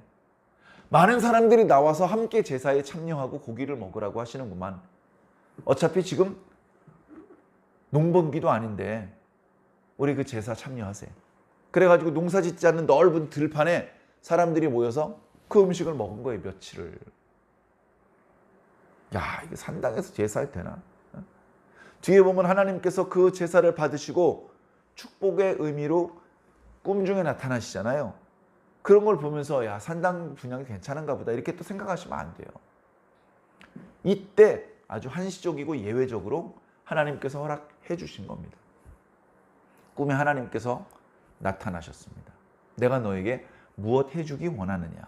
많은 사람들이 나와서 함께 제사에 참여하고 고기를 먹으라고 하시는구만. 어차피 지금 농번기도 아닌데 우리 그 제사 참여하세요. 그래가지고 농사 짓지 않는 넓은 들판에 사람들이 모여서 그 음식을 먹은 거예요. 며칠을. 야, 이게 산당에서 제사해도 되나? 뒤에 보면 하나님께서 그 제사를 받으시고 축복의 의미로 꿈 중에 나타나시잖아요. 그런 걸 보면서 야, 산당 분양이 괜찮은가 보다 이렇게 또 생각하시면 안 돼요. 이때 아주 한시적이고 예외적으로 하나님께서 허락해 주신 겁니다. 꿈에 하나님께서 나타나셨습니다. 내가 너에게 무엇 해주기 원하느냐?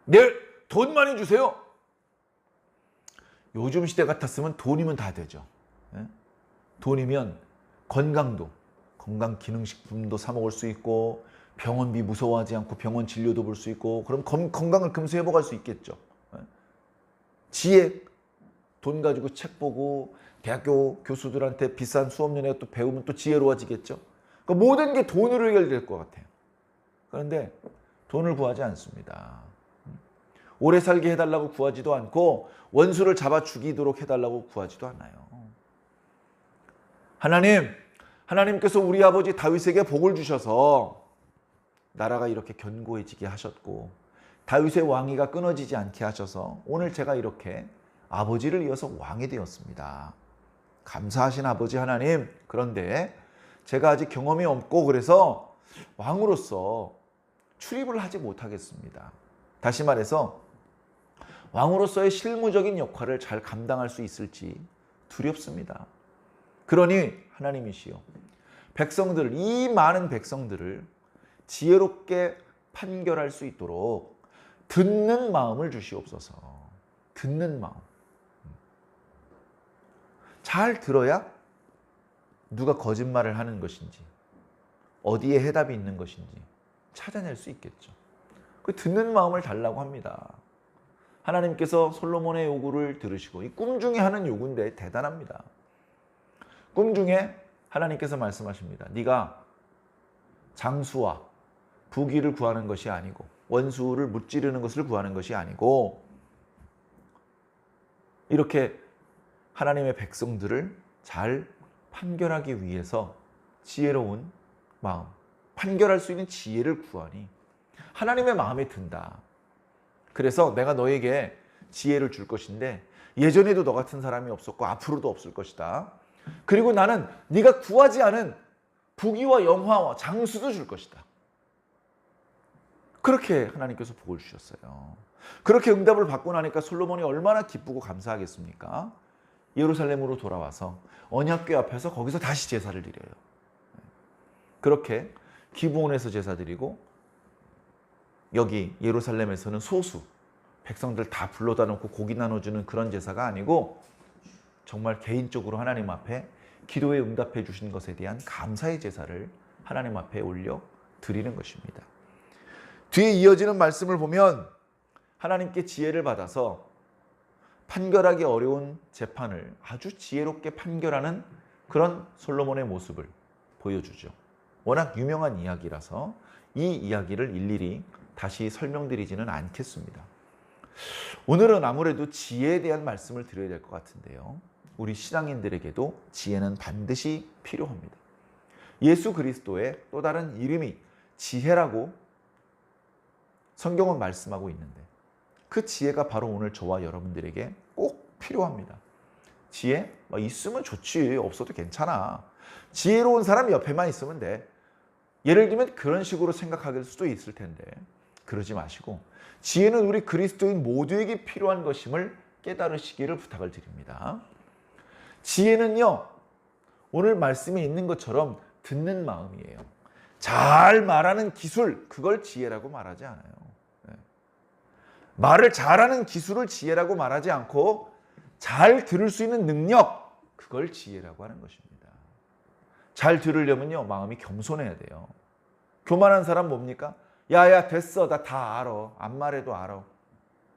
네, 돈 많이 주세요. 요즘 시대 같았으면 돈이면 다 되죠. 돈이면 건강도, 건강기능식품도 사 먹을 수 있고 병원비 무서워하지 않고 병원 진료도 볼 수 있고 그럼 건강을 금세 회복할 수 있겠죠. 지혜, 돈 가지고 책 보고 대학교 교수들한테 비싼 수업료내 또 배우면 또 지혜로워지겠죠. 그러니까 모든 게 돈으로 해결될 것 같아요. 그런데 돈을 구하지 않습니다. 오래 살게 해달라고 구하지도 않고 원수를 잡아 죽이도록 해달라고 구하지도 않아요. 하나님께서 우리 아버지 다윗에게 복을 주셔서 나라가 이렇게 견고해지게 하셨고 다윗의 왕위가 끊어지지 않게 하셔서 오늘 제가 이렇게 아버지를 이어서 왕이 되었습니다. 감사하신 아버지 하나님. 그런데 제가 아직 경험이 없고 그래서 왕으로서 출입을 하지 못하겠습니다. 다시 말해서 왕으로서의 실무적인 역할을 잘 감당할 수 있을지 두렵습니다. 그러니 하나님이시여 백성들, 이 많은 백성들을 지혜롭게 판결할 수 있도록 듣는 마음을 주시옵소서. 듣는 마음. 잘 들어야 누가 거짓말을 하는 것인지 어디에 해답이 있는 것인지 찾아낼 수 있겠죠. 그 듣는 마음을 달라고 합니다. 하나님께서 솔로몬의 요구를 들으시고 이 꿈 중에 하는 요구인데 대단합니다. 꿈 중에 하나님께서 말씀하십니다. 네가 장수와 부귀를 구하는 것이 아니고 원수를 무찌르는 것을 구하는 것이 아니고 이렇게 하나님의 백성들을 잘 판결하기 위해서 지혜로운 마음, 판결할 수 있는 지혜를 구하니 하나님의 마음에 든다. 그래서 내가 너에게 지혜를 줄 것인데 예전에도 너 같은 사람이 없었고 앞으로도 없을 것이다. 그리고 나는 네가 구하지 않은 부귀와 영화와 장수도 줄 것이다. 그렇게 하나님께서 복을 주셨어요. 그렇게 응답을 받고 나니까 솔로몬이 얼마나 기쁘고 감사하겠습니까? 예루살렘으로 돌아와서 언약궤 앞에서 거기서 다시 제사를 드려요. 그렇게 기브온에서 제사 드리고 여기 예루살렘에서는 소수 백성들 다 불러다 놓고 고기 나눠주는 그런 제사가 아니고 정말 개인적으로 하나님 앞에 기도에 응답해 주신 것에 대한 감사의 제사를 하나님 앞에 올려 드리는 것입니다. 뒤에 이어지는 말씀을 보면 하나님께 지혜를 받아서 판결하기 어려운 재판을 아주 지혜롭게 판결하는 그런 솔로몬의 모습을 보여주죠. 워낙 유명한 이야기라서 이 이야기를 일일이 다시 설명드리지는 않겠습니다. 오늘은 아무래도 지혜에 대한 말씀을 드려야 될 것 같은데요. 우리 신앙인들에게도 지혜는 반드시 필요합니다. 예수 그리스도의 또 다른 이름이 지혜라고 성경은 말씀하고 있는데 그 지혜가 바로 오늘 저와 여러분들에게 꼭 필요합니다. 지혜? 있으면 좋지. 없어도 괜찮아. 지혜로운 사람이 옆에만 있으면 돼. 예를 들면 그런 식으로 생각할 수도 있을 텐데 그러지 마시고 지혜는 우리 그리스도인 모두에게 필요한 것임을 깨달으시기를 부탁을 드립니다. 지혜는요, 오늘 말씀에 있는 것처럼 듣는 마음이에요. 잘 말하는 기술, 그걸 지혜라고 말하지 않아요. 말을 잘하는 기술을 지혜라고 말하지 않고 잘 들을 수 있는 능력, 그걸 지혜라고 하는 것입니다. 잘 들으려면요, 마음이 겸손해야 돼요. 교만한 사람 뭡니까? 야야 됐어, 나 다 알아. 안 말해도 알아.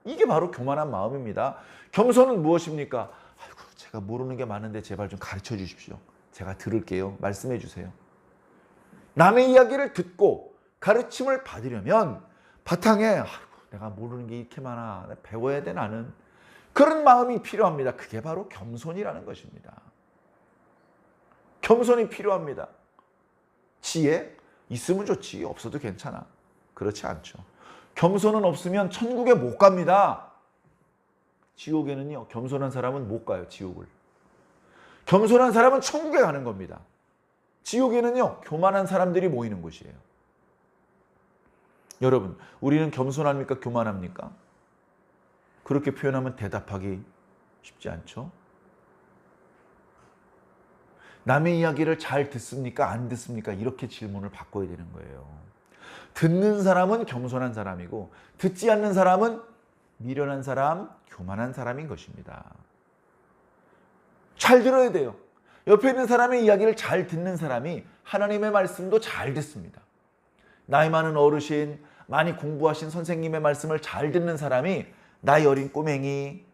이게 바로 교만한 마음입니다. 겸손은 무엇입니까? 아이고, 제가 모르는 게 많은데 제발 좀 가르쳐 주십시오. 제가 들을게요. 말씀해 주세요. 남의 이야기를 듣고 가르침을 받으려면 바탕에 아이고, 내가 모르는 게 이렇게 많아. 배워야 돼 나는. 그런 마음이 필요합니다. 그게 바로 겸손이라는 것입니다. 겸손이 필요합니다. 지혜? 있으면 좋지. 없어도 괜찮아. 그렇지 않죠. 겸손은 없으면 천국에 못 갑니다. 지옥에는요, 겸손한 사람은 못 가요. 지옥을. 겸손한 사람은 천국에 가는 겁니다. 지옥에는요, 교만한 사람들이 모이는 곳이에요. 여러분, 우리는 겸손합니까? 교만합니까? 그렇게 표현하면 대답하기 쉽지 않죠. 남의 이야기를 잘 듣습니까? 안 듣습니까? 이렇게 질문을 바꿔야 되는 거예요. 듣는 사람은 겸손한 사람이고 듣지 않는 사람은 미련한 사람, 교만한 사람인 것입니다. 잘 들어야 돼요. 옆에 있는 사람의 이야기를 잘 듣는 사람이 하나님의 말씀도 잘 듣습니다. 나이 많은 어르신, 많이 공부하신 선생님의 말씀을 잘 듣는 사람이 나이 어린 꼬맹이,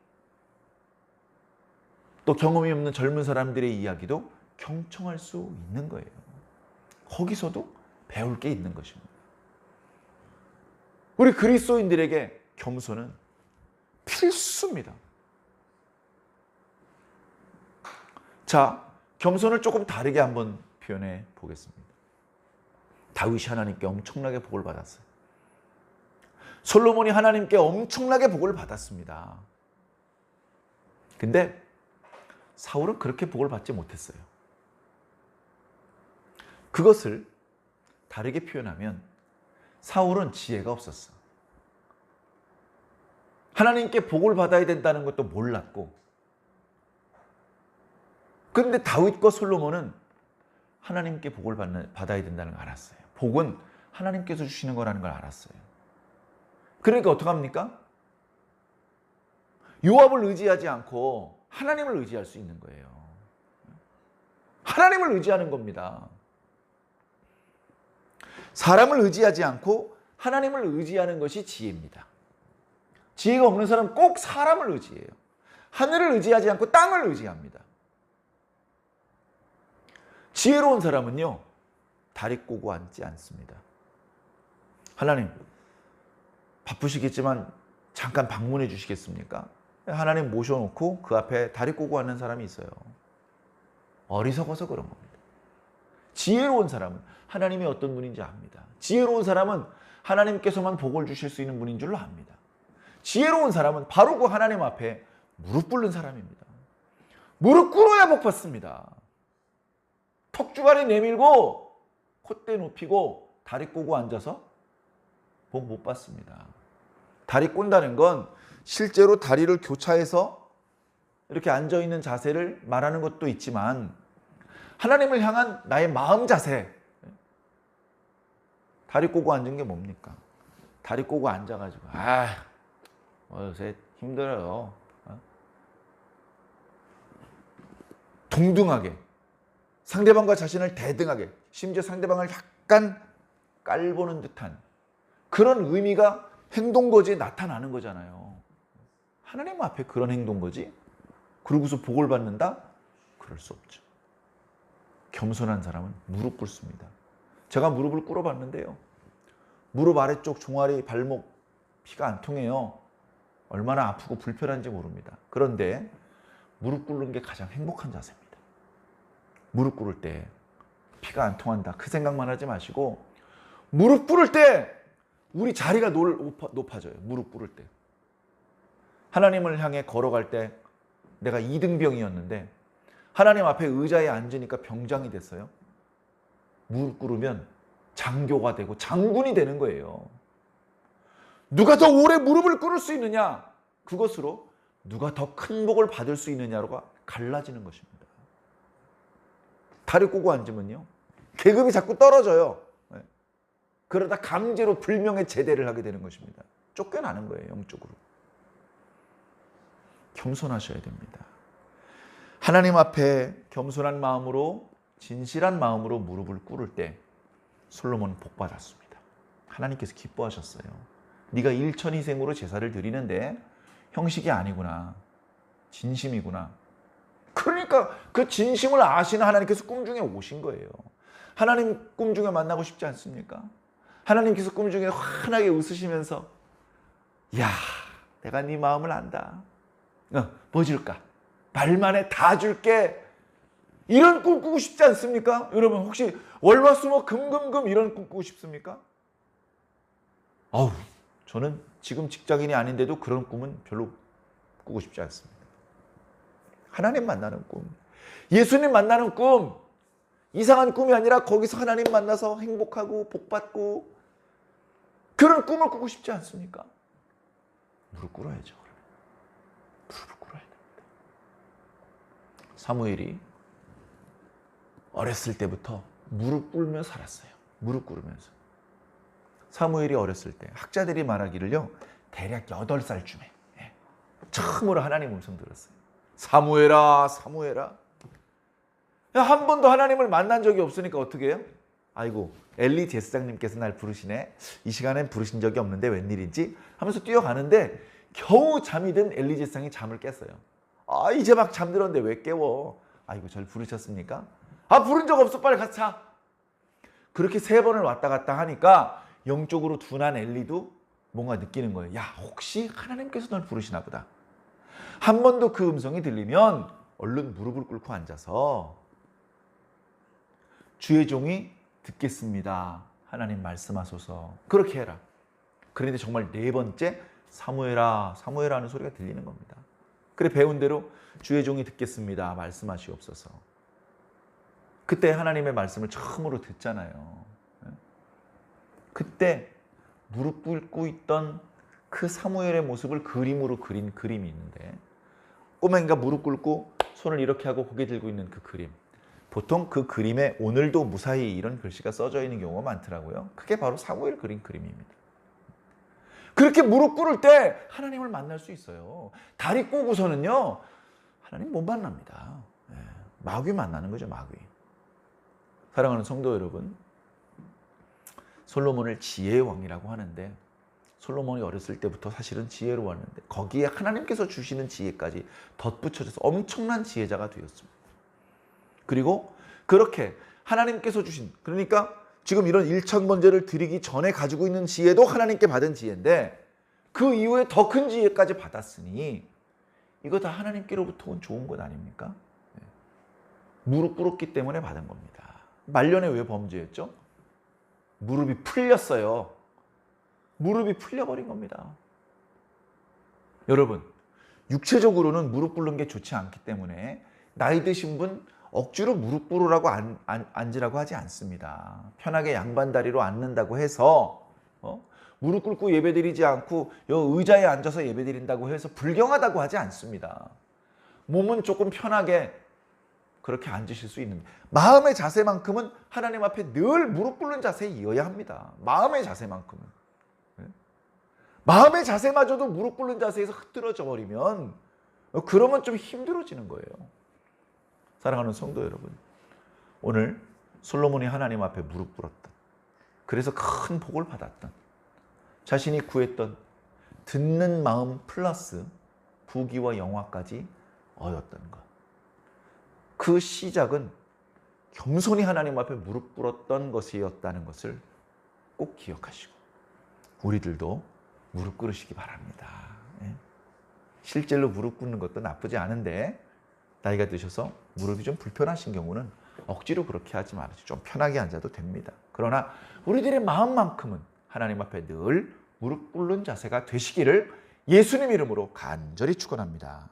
또 경험이 없는 젊은 사람들의 이야기도 경청할 수 있는 거예요. 거기서도 배울 게 있는 것입니다. 우리 그리스도인들에게 겸손은 필수입니다. 자, 겸손을 조금 다르게 한번 표현해 보겠습니다. 다윗이 하나님께 엄청나게 복을 받았어요. 솔로몬이 하나님께 엄청나게 복을 받았습니다. 근데 사울은 그렇게 복을 받지 못했어요. 그것을 다르게 표현하면 사울은 지혜가 없었어. 하나님께 복을 받아야 된다는 것도 몰랐고, 그런데 다윗과 솔로몬은 하나님께 복을 받아야 된다는 걸 알았어요. 복은 하나님께서 주시는 거라는 걸 알았어요. 그러니까 어떡합니까? 요압을 의지하지 않고 하나님을 의지할 수 있는 거예요. 하나님을 의지하는 겁니다. 사람을 의지하지 않고 하나님을 의지하는 것이 지혜입니다. 지혜가 없는 사람은 꼭 사람을 의지해요. 하늘을 의지하지 않고 땅을 의지합니다. 지혜로운 사람은요, 다리 꼬고 앉지 않습니다. 하나님, 바쁘시겠지만 잠깐 방문해 주시겠습니까? 하나님 모셔놓고 그 앞에 다리 꼬고 앉는 사람이 있어요. 어리석어서 그런 겁니다. 지혜로운 사람은 하나님이 어떤 분인지 압니다. 지혜로운 사람은 하나님께서만 복을 주실 수 있는 분인 줄로 압니다. 지혜로운 사람은 바로 그 하나님 앞에 무릎 꿇는 사람입니다. 무릎 꿇어야 복 받습니다. 턱주가리 내밀고 콧대 높이고 다리 꼬고 앉아서 복 못 받습니다. 다리 꼰다는 건 실제로 다리를 교차해서 이렇게 앉아있는 자세를 말하는 것도 있지만 하나님을 향한 나의 마음 자세, 다리 꼬고 앉은 게 뭡니까? 다리 꼬고 앉아가지고 요새 힘들어요. 동등하게, 상대방과 자신을 대등하게, 심지어 상대방을 약간 깔보는 듯한 그런 의미가 행동거지에 나타나는 거잖아요. 하나님 앞에 그런 행동거지? 그러고서 복을 받는다? 그럴 수 없죠. 겸손한 사람은 무릎 꿇습니다. 제가 무릎을 꿇어봤는데요. 무릎 아래쪽 종아리, 발목 피가 안 통해요. 얼마나 아프고 불편한지 모릅니다. 그런데 무릎 꿇는 게 가장 행복한 자세입니다. 무릎 꿇을 때 피가 안 통한다. 그 생각만 하지 마시고 무릎 꿇을 때 우리 자리가 높아져요. 무릎 꿇을 때. 하나님을 향해 걸어갈 때 내가 이등병이었는데 하나님 앞에 의자에 앉으니까 병장이 됐어요. 무릎 꿇으면 장교가 되고 장군이 되는 거예요. 누가 더 오래 무릎을 꿇을 수 있느냐? 그것으로 누가 더 큰 복을 받을 수 있느냐로가 갈라지는 것입니다. 다리 꼬고 앉으면요. 계급이 자꾸 떨어져요. 그러다 강제로 불명예 제대를 하게 되는 것입니다. 쫓겨나는 거예요. 영적으로. 겸손하셔야 됩니다. 하나님 앞에 겸손한 마음으로 진실한 마음으로 무릎을 꿇을 때 솔로몬은 복 받았습니다. 하나님께서 기뻐하셨어요. 네가 일천희생으로 제사를 드리는데 형식이 아니구나. 진심이구나. 그러니까 그 진심을 아시는 하나님께서 꿈중에 오신 거예요. 하나님 꿈중에 만나고 싶지 않습니까? 하나님께서 꿈중에 환하게 웃으시면서 야, 내가 네 마음을 안다. 뭐 줄까? 말만 해, 다 줄게. 이런 꿈 꾸고 싶지 않습니까? 여러분 혹시 월화수목 금금금 이런 꿈 꾸고 싶습니까? 저는 지금 직장인이 아닌데도 그런 꿈은 별로 꾸고 싶지 않습니다. 하나님 만나는 꿈, 예수님 만나는 꿈, 이상한 꿈이 아니라 거기서 하나님 만나서 행복하고 복받고 그런 꿈을 꾸고 싶지 않습니까? 무릎 꿇어야죠. 무릎을 꿇어야 됩니다. 사무엘이 어렸을 때부터 무릎 꿇으며 살았어요. 무릎 꿇으면서. 사무엘이 어렸을 때 학자들이 말하기를요. 대략 8살쯤에 처음으로 하나님 음성 들었어요. 사무엘아, 사무엘아. 한 번도 하나님을 만난 적이 없으니까 어떻게 해요? 아이고, 엘리 제사장님께서 날 부르시네. 이 시간엔 부르신 적이 없는데 웬일인지 하면서 뛰어가는데 겨우 잠이 든 엘리 제사장이 잠을 깼어요. 이제 막 잠들었는데 왜 깨워? 아이고, 절 부르셨습니까? 부른 적 없어. 빨리 가서 자. 그렇게 3번을 왔다 갔다 하니까 영적으로 둔한 엘리도 뭔가 느끼는 거예요. 야, 혹시 하나님께서 널 부르시나 보다. 한 번 더 그 음성이 들리면 얼른 무릎을 꿇고 앉아서 주의 종이 듣겠습니다. 하나님 말씀하소서. 그렇게 해라. 그런데 정말 4번째 사무엘아, 사무엘아 하는 소리가 들리는 겁니다. 그래 배운 대로 주의 종이 듣겠습니다. 말씀하시옵소서. 그때 하나님의 말씀을 처음으로 듣잖아요. 그때 무릎 꿇고 있던 그 사무엘의 모습을 그림으로 그린 그림이 있는데 꼬맹이가 무릎 꿇고 손을 이렇게 하고 고개 들고 있는 그 그림. 보통 그 그림에 오늘도 무사히 이런 글씨가 써져 있는 경우가 많더라고요. 그게 바로 사무엘 그린 그림입니다. 그렇게 무릎 꿇을 때 하나님을 만날 수 있어요. 다리 꼬고서는요. 하나님 못 만납니다. 마귀 만나는 거죠. 마귀. 사랑하는 성도 여러분, 솔로몬을 지혜의 왕이라고 하는데 솔로몬이 어렸을 때부터 사실은 지혜로웠는데 거기에 하나님께서 주시는 지혜까지 덧붙여져서 엄청난 지혜자가 되었습니다. 그리고 그렇게 하나님께서 주신, 그러니까 지금 이런 일천번제를 드리기 전에 가지고 있는 지혜도 하나님께 받은 지혜인데 그 이후에 더 큰 지혜까지 받았으니 이거 다 하나님께로부터 온 좋은 것 아닙니까? 무릎 꿇었기 때문에 받은 겁니다. 말년에 왜 범죄했죠? 무릎이 풀렸어요. 무릎이 풀려버린 겁니다. 여러분, 육체적으로는 무릎 꿇는 게 좋지 않기 때문에 나이 드신 분 억지로 무릎 꿇으라고 앉으라고 하지 않습니다. 편하게 양반다리로 앉는다고 해서 무릎 꿇고 예배드리지 않고 의자에 앉아서 예배드린다고 해서 불경하다고 하지 않습니다. 몸은 조금 편하게 그렇게 앉으실 수 있는 마음의 자세만큼은 하나님 앞에 늘 무릎 꿇는 자세이어야 합니다. 마음의 자세만큼은. 마음의 자세마저도 무릎 꿇는 자세에서 흐트러져 버리면 그러면 좀 힘들어지는 거예요. 사랑하는 성도 여러분, 오늘 솔로몬이 하나님 앞에 무릎 꿇었던, 그래서 큰 복을 받았던, 자신이 구했던 듣는 마음 플러스 부귀와 영화까지 얻었던 것. 그 시작은 겸손히 하나님 앞에 무릎 꿇었던 것이었다는 것을 꼭 기억하시고 우리들도 무릎 꿇으시기 바랍니다. 예. 실제로 무릎 꿇는 것도 나쁘지 않은데 나이가 드셔서 무릎이 좀 불편하신 경우는 억지로 그렇게 하지 말아주시고 좀 편하게 앉아도 됩니다. 그러나 우리들의 마음만큼은 하나님 앞에 늘 무릎 꿇는 자세가 되시기를 예수님 이름으로 간절히 축원합니다.